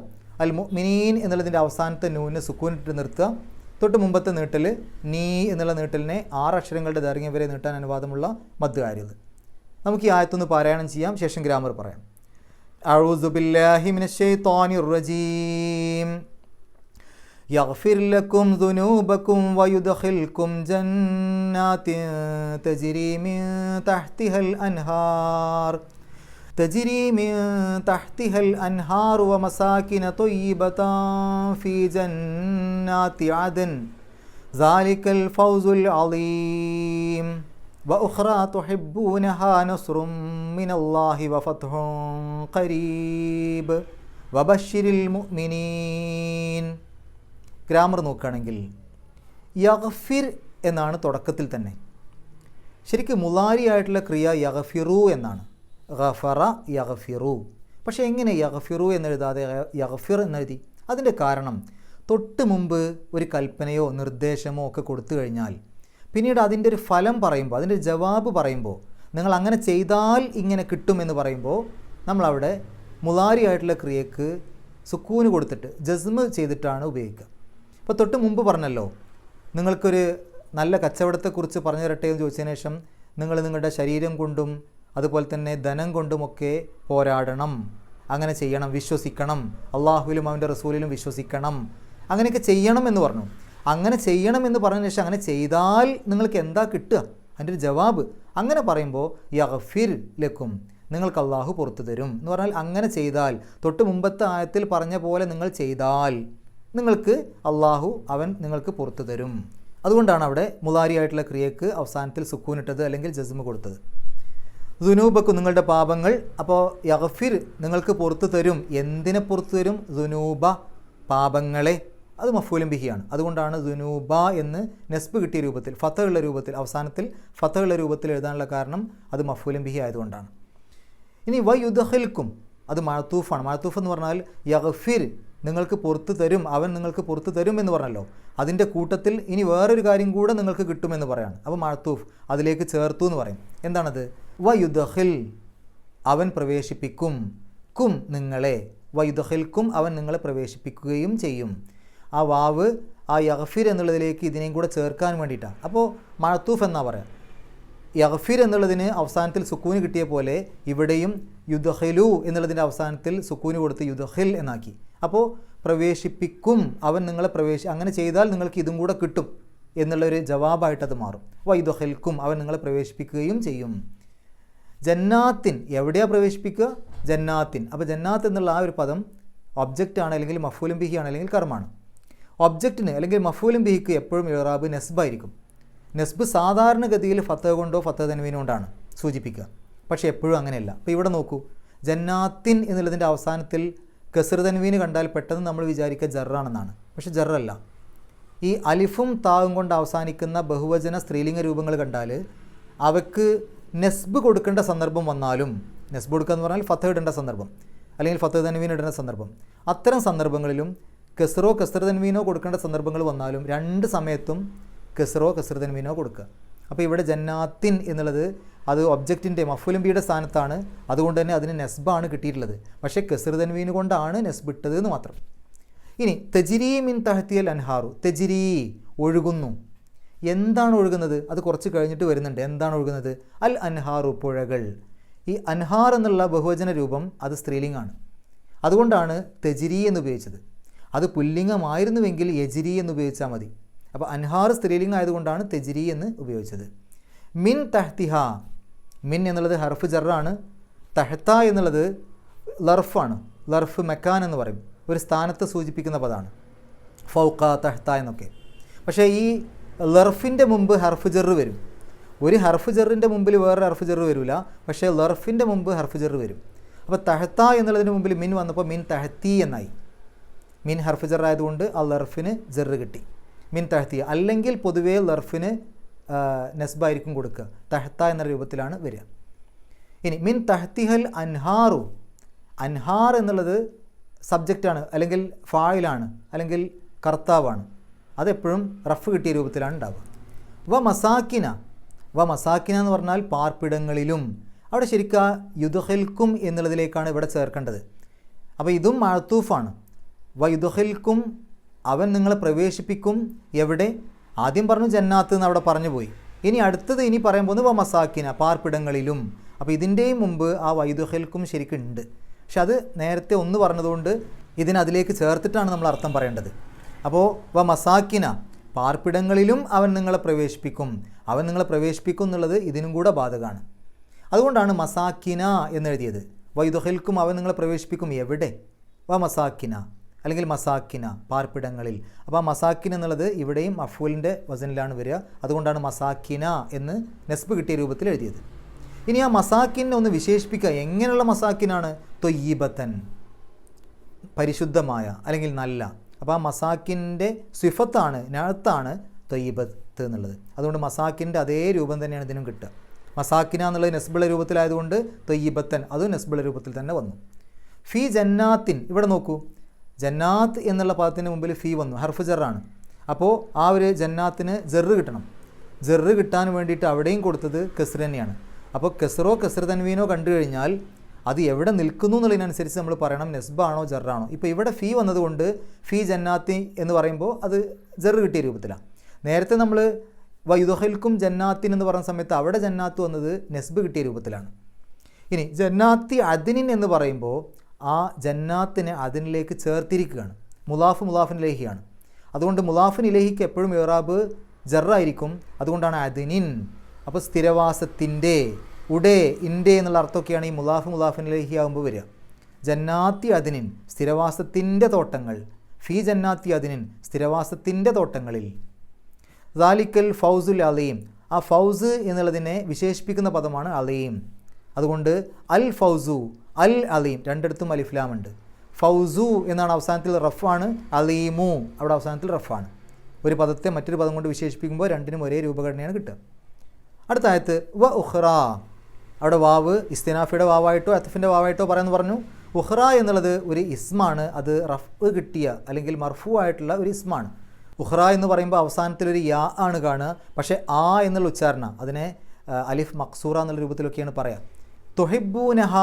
അൽ മുഅ്മിനീൻ എന്നുള്ളതിൻ്റെ അവസാനത്തെ നൂന് സുക്കൂനിട്ട് നിർത്തുക. തൊട്ട് മുമ്പത്തെ നീട്ടൽ നീ എന്നുള്ള നീട്ടലിനെ 6 അക്ഷരങ്ങളുടെ ദൈർഘ്യം വരെ നീട്ടാൻ അനുവാദമുള്ള മദ്ദുകാരിൽ. നമുക്ക് ഈ ആയത്തൊന്ന് പാരായണം ചെയ്യാം, ശേഷം ഗ്രാമർ പറയാം. അഊസു ബില്ലാഹി മിനശ് ശൈത്വാനിർ റജീം. യഗ്ഫിർ ലക്കും ദുനൂബക്കും വയുദ്ഖിൽക്കും ജന്നാത്തിൻ തജ്രി മിൻ തഹ്തിഹൽ അൻഹാർ تجري من تحتها الأنهار ومساكن طيبة في جنات عدن ذلك الفوز العظيم وأخرى تحبونها نصر من الله وفتح قريب وبشر المؤمنين. ഗ്രാമർ നോക്കുകയാണെങ്കിൽ യഗ്ഫിർ എന്നാണ് തുടക്കത്തിൽ തന്നെ. ശരിക്കും മുലാരിയായിട്ടുള്ള ക്രിയ യഗ്ഫിറു എന്നാണ്. ഗഫറ യഗ്ഫിറു. പക്ഷേ എങ്ങനെ യഗ്ഫിറു എന്നെഴുതാതെ യഗ്ഫിർ എന്നെഴുതി? അതിൻ്റെ കാരണം തൊട്ട് മുമ്പ് ഒരു കൽപ്പനയോ നിർദ്ദേശമോ ഒക്കെ കൊടുത്തു കഴിഞ്ഞാൽ പിന്നീട് അതിൻ്റെ ഒരു ഫലം പറയുമ്പോൾ, അതിൻ്റെ ജവാബ് പറയുമ്പോൾ, നിങ്ങൾ അങ്ങനെ ചെയ്താൽ ഇങ്ങനെ കിട്ടുമെന്ന് പറയുമ്പോൾ നമ്മളവിടെ മുലാരിയായിട്ടുള്ള ക്രിയക്ക് സുക്കൂന് കൊടുത്തിട്ട് ജസ്മ് ചെയ്തിട്ടാണ് ഉപയോഗിക്കുക. അപ്പോൾ തൊട്ട് മുമ്പ് പറഞ്ഞല്ലോ, നിങ്ങൾക്കൊരു നല്ല കച്ചവടത്തെക്കുറിച്ച് പറഞ്ഞു തരട്ടെ എന്ന് ചോദിച്ചതിന് ശേഷം നിങ്ങൾ നിങ്ങളുടെ ശരീരം കൊണ്ടും അതുപോലെ തന്നെ ധനം കൊണ്ടുമൊക്കെ പോരാടണം, അങ്ങനെ ചെയ്യണം, വിശ്വസിക്കണം, അള്ളാഹുവിലും അവൻ്റെ റസൂലിലും വിശ്വസിക്കണം, അങ്ങനെയൊക്കെ ചെയ്യണം എന്ന് പറഞ്ഞു. അങ്ങനെ ചെയ്യണം എന്ന് പറഞ്ഞ ശേഷം അങ്ങനെ ചെയ്താൽ നിങ്ങൾക്ക് എന്താ കിട്ടുക? അതിൻ്റെ ഒരു ജവാബ് അങ്ങനെ പറയുമ്പോൾ യഗ്ഫിർ ലക്കും, നിങ്ങൾക്ക് അള്ളാഹു പുറത്തു തരും എന്ന് പറഞ്ഞാൽ അങ്ങനെ ചെയ്താൽ, തൊട്ട് മുമ്പത്തെ ആയത്തിൽ പറഞ്ഞ പോലെ നിങ്ങൾ ചെയ്താൽ നിങ്ങൾക്ക് അള്ളാഹു അവൻ നിങ്ങൾക്ക് പുറത്തു തരും. അതുകൊണ്ടാണ് അവിടെ മുലാരിയായിട്ടുള്ള ക്രിയക്ക് അവസാനത്തിൽ സുക്കൂനിട്ടത് അല്ലെങ്കിൽ ജസ്മ് കൊടുത്തത്. ദുനൂബക്കും നിങ്ങളുടെ പാപങ്ങൾ. അപ്പോൾ യഗ്ഫിർ നിങ്ങൾക്ക് പുറത്തു തരും. എന്തിനെ പുറത്തു തരും? ദുനൂബ പാപങ്ങളെ. അത് മഫൂലും ബിഹിയാണ്. അതുകൊണ്ടാണ് ദുനൂബ എന്ന് നെസ്ബ് കിട്ടിയ രൂപത്തിൽ, ഫതഹുള്ള രൂപത്തിൽ, അവസാനത്തിൽ ഫതഹുള്ള രൂപത്തിൽ എഴുതാനുള്ള കാരണം അത് മഫൂലും ബിഹി ആയതുകൊണ്ടാണ്. ഇനി വയുദ്ഖിൽക്കും, അത് മഅതൂഫാണ്. മഅതൂഫ് എന്ന് പറഞ്ഞാൽ യഗ്ഫിർ നിങ്ങൾക്ക് പുറത്തു തരും, അവൻ നിങ്ങൾക്ക് പുറത്തു തരും എന്ന് പറഞ്ഞല്ലോ. അതിൻ്റെ കൂട്ടത്തിൽ ഇനി വേറൊരു കാര്യം കൂടെ നിങ്ങൾക്ക് കിട്ടുമെന്ന് പറയാണ്. അപ്പോൾ മഅതൂഫ് അതിലേക്ക് ചേർത്തു എന്ന് പറയും. എന്താണത്? വയുദ്ഖിൽ അവൻ പ്രവേശിപ്പിക്കും, കും നിങ്ങളെ, വയുദ്ഖിൽക്കും അവൻ നിങ്ങളെ പ്രവേശിപ്പിക്കുകയും ചെയ്യും. ആ വാവ് ആ യഗ്ഫിർ എന്നുള്ളതിലേക്ക് ഇതിനെയും കൂടെ ചേർക്കാൻ വേണ്ടിയിട്ടാണ്. അപ്പോൾ മഅതൂഫ് എന്നാ പറയാം. യഗ്ഫിർ എന്നുള്ളതിന് അവസാനത്തിൽ സുക്കൂന് കിട്ടിയ പോലെ ഇവിടെയും യുദ്ഖിലു എന്നുള്ളതിൻ്റെ അവസാനത്തിൽ സുക്കൂന് കൊടുത്ത് യുദ്ഖിൽ എന്നാക്കി. അപ്പോൾ പ്രവേശിപ്പിക്കും, അവൻ നിങ്ങളെ അങ്ങനെ ചെയ്താൽ നിങ്ങൾക്ക് ഇതും കൂടെ കിട്ടും എന്നുള്ളൊരു ജവാബായിട്ടത് മാറും. വയുദ്ഖിൽക്കും അവൻ നിങ്ങളെ പ്രവേശിപ്പിക്കുകയും ചെയ്യും. ജന്നാത്തിൻ എവിടെയാണ് പ്രവേശിപ്പിക്കുക? ജന്നാത്തിൻ. അപ്പോൾ ജന്നാത്ത് എന്നുള്ള ആ ഒരു പദം ഒബ്ജക്റ്റാണ്, അല്ലെങ്കിൽ മഫൂലും ബിഹിയാണ്, അല്ലെങ്കിൽ കർമാണ്. ഒബ്ജക്റ്റിന് അല്ലെങ്കിൽ മഫൂലും ബിഹിക്ക് എപ്പോഴും ഇറാബ് നെസ്ബായിരിക്കും. നെസ്ബ് സാധാരണഗതിയിൽ ഫത്തഹ കൊണ്ടോ ഫത്തഹ തൻവീൻ കൊണ്ടാണ് സൂചിപ്പിക്കുക. പക്ഷേ എപ്പോഴും അങ്ങനെയല്ല. അപ്പോൾ ഇവിടെ നോക്കൂ, ജന്നാത്തിൻ എന്നുള്ളതിൻ്റെ അവസാനത്തിൽ കസ്ർ തൻവീൻ കണ്ടാൽ പെട്ടെന്ന് നമ്മൾ വിചാരിക്കുക ജറാണെന്നാണ്. പക്ഷേ ജറല്ല. ഈ അലിഫും താവും കൊണ്ട് അവസാനിക്കുന്ന ബഹുവചന സ്ത്രീലിംഗ രൂപങ്ങൾ കണ്ടാൽ അവയ്ക്ക് നെസ്ബ് കൊടുക്കേണ്ട സന്ദർഭം വന്നാലും, നെസ്ബ് കൊടുക്കുക എന്ന് പറഞ്ഞാൽ ഫത്തഹ ഇടേണ്ട സന്ദർഭം അല്ലെങ്കിൽ ഫത്തഹ തൻവീൻ ഇടേണ്ട സന്ദർഭം, അത്തരം സന്ദർഭങ്ങളിലും കസ്റോ കസ്ർ തൻവീനോ കൊടുക്കേണ്ട സന്ദർഭങ്ങൾ വന്നാലും രണ്ട് സമയത്തും കസ്റോ കസ്ർ തൻവീനോ കൊടുക്കുക. അപ്പോൾ ഇവിടെ ജന്നാത്തിൻ എന്നുള്ളത് അത് ഒബ്ജക്റ്റിൻ്റെ മഫൂലും ബിയുടെ സ്ഥാനത്താണ്. അതുകൊണ്ട് തന്നെ അതിന് നെസ്ബാണ് കിട്ടിയിട്ടുള്ളത്. പക്ഷേ കസ്ർ തൻവീൻ കൊണ്ടാണ് നെസ്ബ് ഇട്ടത് എന്ന് മാത്രം. ഇനി തെജിരി മിൻ തഹ്തിയൽ അൻഹാറു, തെജിരി ഒഴുകുന്നു. എന്താണ് ഒഴുകുന്നത്? അത് കുറച്ച് കഴിഞ്ഞിട്ട് വരുന്നുണ്ട്. എന്താണ് ഒഴുകുന്നത്? അൽ അൻഹാറു പുഴകൾ. ഈ അൻഹാർ എന്നുള്ള ബഹുവചന രൂപം അത് സ്ത്രീലിംഗാണ്. അതുകൊണ്ടാണ് തെജിരി എന്ന് ഉപയോഗിച്ചത്. അത് പുല്ലിംഗമായിരുന്നുവെങ്കിൽ യജിരി എന്ന് ഉപയോഗിച്ചാൽ മതി. അപ്പോൾ അൻഹാർ സ്ത്രീലിംഗം ആയതുകൊണ്ടാണ് തെജിരി എന്ന് ഉപയോഗിച്ചത്. മിൻ തഹ്തിഹ, മിൻ എന്നുള്ളത് ഹർഫ് ജറാണ്. തഹ്ത എന്നുള്ളത് ലർഫാണ്. ലർഫ് മെക്കാൻ എന്ന് പറയും, ഒരു സ്ഥാനത്തെ സൂചിപ്പിക്കുന്ന പദമാണ്, ഫൗക്ക തഹ്ത എന്നൊക്കെ. പക്ഷേ ഈ ലർഫിൻ്റെ മുമ്പ് ഹർഫ് ജറ് വരും. ഒരു ഹർഫ് ജറിൻ്റെ മുമ്പിൽ വേറൊരു ഹർഫ് ജറ് വരില്ല, പക്ഷേ ലർഫിൻ്റെ മുമ്പ് ഹർഫ് ജറ് വരും. അപ്പോൾ തഹ്ത എന്നുള്ളതിന് മുമ്പിൽ മിൻ വന്നപ്പോൾ മിൻ തഹ്തി എന്നായി. മിൻ ഹർഫ് ജർ ആയതുകൊണ്ട് ആ ലർഫിന് ജറ് കിട്ടി, മിൻ തഹ്തി. അല്ലെങ്കിൽ പൊതുവേ ലർഫിന് നെസ്ബായിരിക്കും കൊടുക്കുക, തഹ്ത എന്ന രൂപത്തിലാണ് വരിക. ഇനി മിൻ തഹ്തിഹൽ അൻഹാറു, അൻഹാർ എന്നുള്ളത് സബ്ജക്റ്റാണ്, അല്ലെങ്കിൽ ഫായിലാണ്, അല്ലെങ്കിൽ കർത്താവാണ്. അതെപ്പോഴും റഫ് കിട്ടിയ രൂപത്തിലാണ് ഉണ്ടാവുക. വ മസാക്കിന, വ മസാക്കിന എന്ന് പറഞ്ഞാൽ പാർപ്പിടങ്ങളിലും. അവിടെ ശരിക്കും യുദ്ഹൽക്കും എന്നുള്ളതിലേക്കാണ് ഇവിടെ ചേർക്കേണ്ടത്. അപ്പോൾ ഇതും മഅ്തൂഫാണ്. വ യുദ്ഹൽക്കും, അവൻ നിങ്ങളെ പ്രവേശിപ്പിക്കും. എവിടെ? ആദ്യം പറഞ്ഞു ജന്നാത്ത് എന്ന് അവിടെ പറഞ്ഞു പോയി. ഇനി അടുത്തത് ഇനി പറയാൻ പോകുന്നത് വ മസാക്കിന, പാർപ്പിടങ്ങളിലും. അപ്പോൾ ഇതിൻ്റെയും മുമ്പ് ആ വൈദുഹൽക്കും ശരിക്കും ഉണ്ട്. പക്ഷെ അത് നേരത്തെ ഒന്ന് പറഞ്ഞതുകൊണ്ട് ഇതിനതിലേക്ക് ചേർത്തിട്ടാണ് നമ്മൾ അർത്ഥം പറയേണ്ടത്. അപ്പോൾ വ മസാക്കിന, പാർപ്പിടങ്ങളിലും അവൻ നിങ്ങളെ പ്രവേശിപ്പിക്കും. അവൻ നിങ്ങളെ പ്രവേശിപ്പിക്കും എന്നുള്ളത് ഇതിനും കൂടെ ബാധകമാണ്. അതുകൊണ്ടാണ് മസാക്കിന എന്നെഴുതിയത്. വൈദുഹൽക്കും, അവൻ നിങ്ങളെ പ്രവേശിപ്പിക്കും. എവിടെ? വ മസാക്കിന അല്ലെങ്കിൽ മസാക്കിന, പാർപ്പിടങ്ങളിൽ. അപ്പോൾ ആ മസാക്കിൻ എന്നുള്ളത് ഇവിടെയും മഫൂലിൻ്റെ വസനിലാണ് വരിക. അതുകൊണ്ടാണ് മസാക്കിന എന്ന് നെസ്ബ് കിട്ടിയ രൂപത്തിൽ എഴുതിയത്. ഇനി ആ മസാക്കിനെ ഒന്ന് വിശേഷിപ്പിക്കുക. എങ്ങനെയുള്ള മസാക്കിനാണ്? തൊയ്യിബത്തൻ, പരിശുദ്ധമായ അല്ലെങ്കിൽ നല്ല. അപ്പോൾ ആ മസാക്കിൻ്റെ സിഫത്താണ്, നഅത്താണ് തൊയ്യിബത്ത് എന്നുള്ളത്. അതുകൊണ്ട് മസാക്കിൻ്റെ അതേ രൂപം തന്നെയാണ് ഇതിനും കിട്ടുക. മസാക്കിന എന്നുള്ളത് നെസ്ബുള്ള രൂപത്തിലായതുകൊണ്ട് തൊയ്യിബത്തൻ അതും നെസ്ബുള്ള രൂപത്തിൽ തന്നെ വന്നു. ഫി ജന്നാത്തിൻ, ഇവിടെ നോക്കൂ, ജന്നാത്ത് എന്നുള്ള പദത്തിന് മുമ്പിൽ ഫീ വന്നു, ഹർഫ് ജറാണ്. അപ്പോൾ ആ ഒരു ജന്നാത്തിന് ജറ് കിട്ടണം. ജറ് കിട്ടാൻ വേണ്ടിയിട്ട് അവിടെയും കൊടുത്തത് കസ്ർ തന്നെയാണ്. അപ്പോൾ കസ്റോ കസ്ർ തൻവീനോ കണ്ടു കഴിഞ്ഞാൽ അത് എവിടെ നിൽക്കുന്നു എന്നുള്ളതിനനുസരിച്ച് നമ്മൾ പറയണം നെസ്ബാണോ ജറാണോ. ഇപ്പോൾ ഇവിടെ ഫീ വന്നതുകൊണ്ട് ഫീ ജന്നാത്തി എന്ന് പറയുമ്പോൾ അത് ജറ് കിട്ടിയ രൂപത്തിലാണ്. നേരത്തെ നമ്മൾ വയുദഹൽക്കും ജന്നാത്തിൻ എന്ന് പറയുന്ന സമയത്ത് അവിടെ ജന്നാത്ത് വന്നത് നെസ്ബ് കിട്ടിയ രൂപത്തിലാണ്. ഇനി ജന്നാത്തി അദിനിൻ എന്ന് പറയുമ്പോൾ ആ ജന്നാത്തിനെ അതിനിലേക്ക് ചേർത്തിരിക്കുകയാണ്. മുലാഫ് മുലാഫിൻ ഇലഹിയാണ്. അതുകൊണ്ട് മുലാഫിൻ ഇലഹിക്ക് എപ്പോഴും ഇറാബ് ജറായിരിക്കും. അതുകൊണ്ടാണ് അദിനിൻ. അപ്പോൾ സ്ഥിരവാസത്തിൻ്റെ, ഉടേ, ഇൻ്റെ എന്നുള്ള അർത്ഥമൊക്കെയാണ് ഈ മുലാഫ് മുലാഫിൻ ഇലഹി ആകുമ്പോൾ വരിക. ജന്നാത്തി അദിനിൻ, സ്ഥിരവാസത്തിൻ്റെ തോട്ടങ്ങൾ. ഫീ ജന്നാത്തി അദിനിൻ, സ്ഥിരവാസത്തിൻ്റെ തോട്ടങ്ങളിൽ. ദാലിക്കൽ ഫൗസുൽ അലീം, ആ ഫൗസ് എന്നുള്ളതിനെ വിശേഷിപ്പിക്കുന്ന പദമാണ് അലീം. അതുകൊണ്ട് അൽ ഫൗസു, അൽ അലീം, രണ്ടിടത്തും അലിഫ്ലാമുണ്ട്. ഫൗസു എന്നാണ് അവസാനത്തിൽ റഫാണ്, അലീമു അവിടെ അവസാനത്തിൽ റഫാണ്. ഒരു പദത്തെ മറ്റൊരു പദം കൊണ്ട് വിശേഷിപ്പിക്കുമ്പോൾ രണ്ടിനും ഒരേ രൂപഘടനയാണ് കിട്ടുക. അടുത്ത ആയത്ത് വ ഉഖ്റ, അവിടെ വാവ് ഇസ്തിനാഫിയുടെ വാവായിട്ടോ അത്ഫിൻ്റെ വാവായിട്ടോ പറയുമെന്ന് പറഞ്ഞു. ഉഖ്റ എന്നുള്ളത് ഒരു ഇസ്മാണ്. അത് റഫ് കിട്ടിയ അല്ലെങ്കിൽ മർഫു ആയിട്ടുള്ള ഒരു ഇസ്മാണ്. ഉഖ്റ എന്ന് പറയുമ്പോൾ അവസാനത്തിലൊരു യാ ആണ് കാണുക. പക്ഷേ ആ എന്നുള്ള ഉച്ചാരണം അതിനെ അലിഫ് മക്സൂറ എന്നുള്ള രൂപത്തിലൊക്കെയാണ് പറയുക. തുഹിബ്ബൂനഹ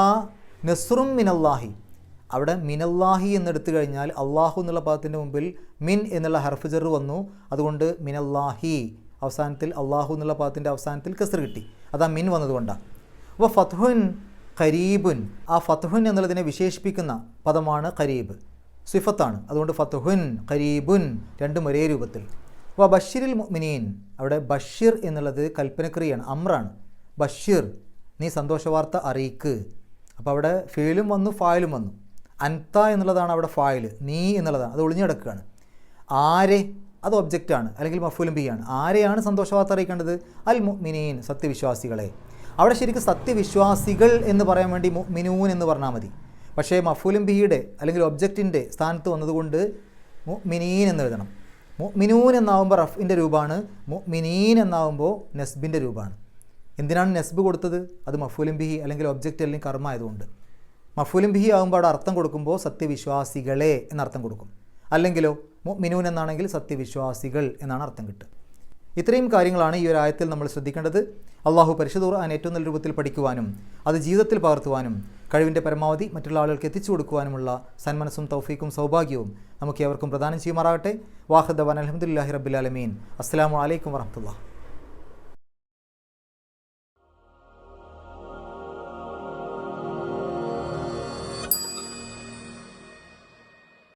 നസ്റും മിനല്ലാഹി, അവിടെ മിനല്ലാഹി എന്നെടുത്തു കഴിഞ്ഞാൽ അള്ളാഹു എന്നുള്ള പദത്തിൻ്റെ മുമ്പിൽ മിൻ എന്നുള്ള ഹർഫ് ജർ വന്നു. അതുകൊണ്ട് മിനല്ലാഹി അവസാനത്തിൽ അള്ളാഹു എന്നുള്ള പദത്തിൻ്റെ അവസാനത്തിൽ കസ്ർ കിട്ടി. അതാ മിൻ വന്നതുകൊണ്ടാണ്. അപ്പോൾ ഫത്ഹുൻ ഖരീബുൻ, ആ ഫത്ഹുൻ എന്നുള്ളതിനെ വിശേഷിപ്പിക്കുന്ന പദമാണ് ഖരീബ്, സിഫത്താണ്. അതുകൊണ്ട് ഫത്ഹുൻ ഖരീബുൻ രണ്ടും ഒരേ രൂപത്തിൽ. അപ്പോൾ ബഷീറിൽ മുഅ്മിനീൻ, അവിടെ ബഷീർ എന്നുള്ളത് കൽപ്പനക്രിയയാണ്, അമ്രാണ്. ബഷീർ, നീ സന്തോഷവാർത്ത അറിയിക്ക്. അപ്പോൾ അവിടെ ഫീലും വന്നു ഫായിലും വന്നു. അൻത എന്നുള്ളതാണ് അവിടെ ഫായിൽ, നീ എന്നുള്ളതാണ്, അത് ഒളിഞ്ഞിടക്കുകയാണ്. ആരെ, അത് ഒബ്ജക്റ്റാണ് അല്ലെങ്കിൽ മഫ്ഊലും ബിഹിയാണ്. ആരെയാണ് സന്തോഷവാർത്ത അറിയിക്കേണ്ടത്? അൽ മുഅ്മിനീൻ, സത്യവിശ്വാസികളെ. അവിടെ ശരിക്കും സത്യവിശ്വാസികൾ എന്ന് പറയാൻ വേണ്ടി മുഅ്മിനൂൻ എന്ന് പറഞ്ഞാൽ മതി. പക്ഷേ മഫ്ഊലും ബിഹിയുടെ അല്ലെങ്കിൽ ഒബ്ജക്റ്റിൻ്റെ സ്ഥാനത്ത് വന്നതുകൊണ്ട് മുഅ്മിനീൻ എന്ന് എഴുതണം. മുഅ്മിനൂൻ എന്നാവുമ്പോൾ റഫ്ഇൻ്റെ രൂപമാണ്, മുഅ്മിനീൻ എന്നാവുമ്പോൾ നെസ്ബിൻ്റെ രൂപമാണ്. എന്തിനാണ് നെസ്ബ് കൊടുത്തത്? അത് മഫ്ഊലും ബിഹി അല്ലെങ്കിൽ ഒബ്ജക്റ്റ് അല്ലെങ്കിൽ കർമ്മ ആയതുകൊണ്ട്. മഫ്ഊലും ബിഹി ആകുമ്പോൾ അവിടെ അർത്ഥം കൊടുക്കുമ്പോൾ സത്യവിശ്വാസികളെ എന്നർത്ഥം കൊടുക്കും. അല്ലെങ്കിലോ മുഅ്മിനൂൻ എന്നാണെങ്കിൽ സത്യവിശ്വാസികൾ എന്നാണ് അർത്ഥം കിട്ടുക. ഇത്രയും കാര്യങ്ങളാണ് ഈ ഒരു ആയത്തിൽ നമ്മൾ ശ്രദ്ധിക്കേണ്ടത്. അള്ളാഹു പരിശുദ്ധ ഖുർആൻ ഏറ്റവും നല്ല രൂപത്തിൽ പഠിക്കുവാനും അത് ജീവിതത്തിൽ പകർത്തുവാനും കഴിവിൻ്റെ പരമാവധി മറ്റുള്ള ആളുകൾക്ക് എത്തിച്ചു കൊടുക്കുവാനുമുള്ള സന്മനസ്സും തൗഫീക്കും സൗഭാഗ്യവും നമുക്ക് ഏവർക്കും പ്രദാനം ചെയ്യുമാറാകട്ടെ. വാഹിദ് വൻ അൽഹംദുലില്ലാഹി റബ്ബിൽ ആലമീൻ. അസ്സലാമു അലൈക്കും വറഹ്മത്തുള്ളാഹി.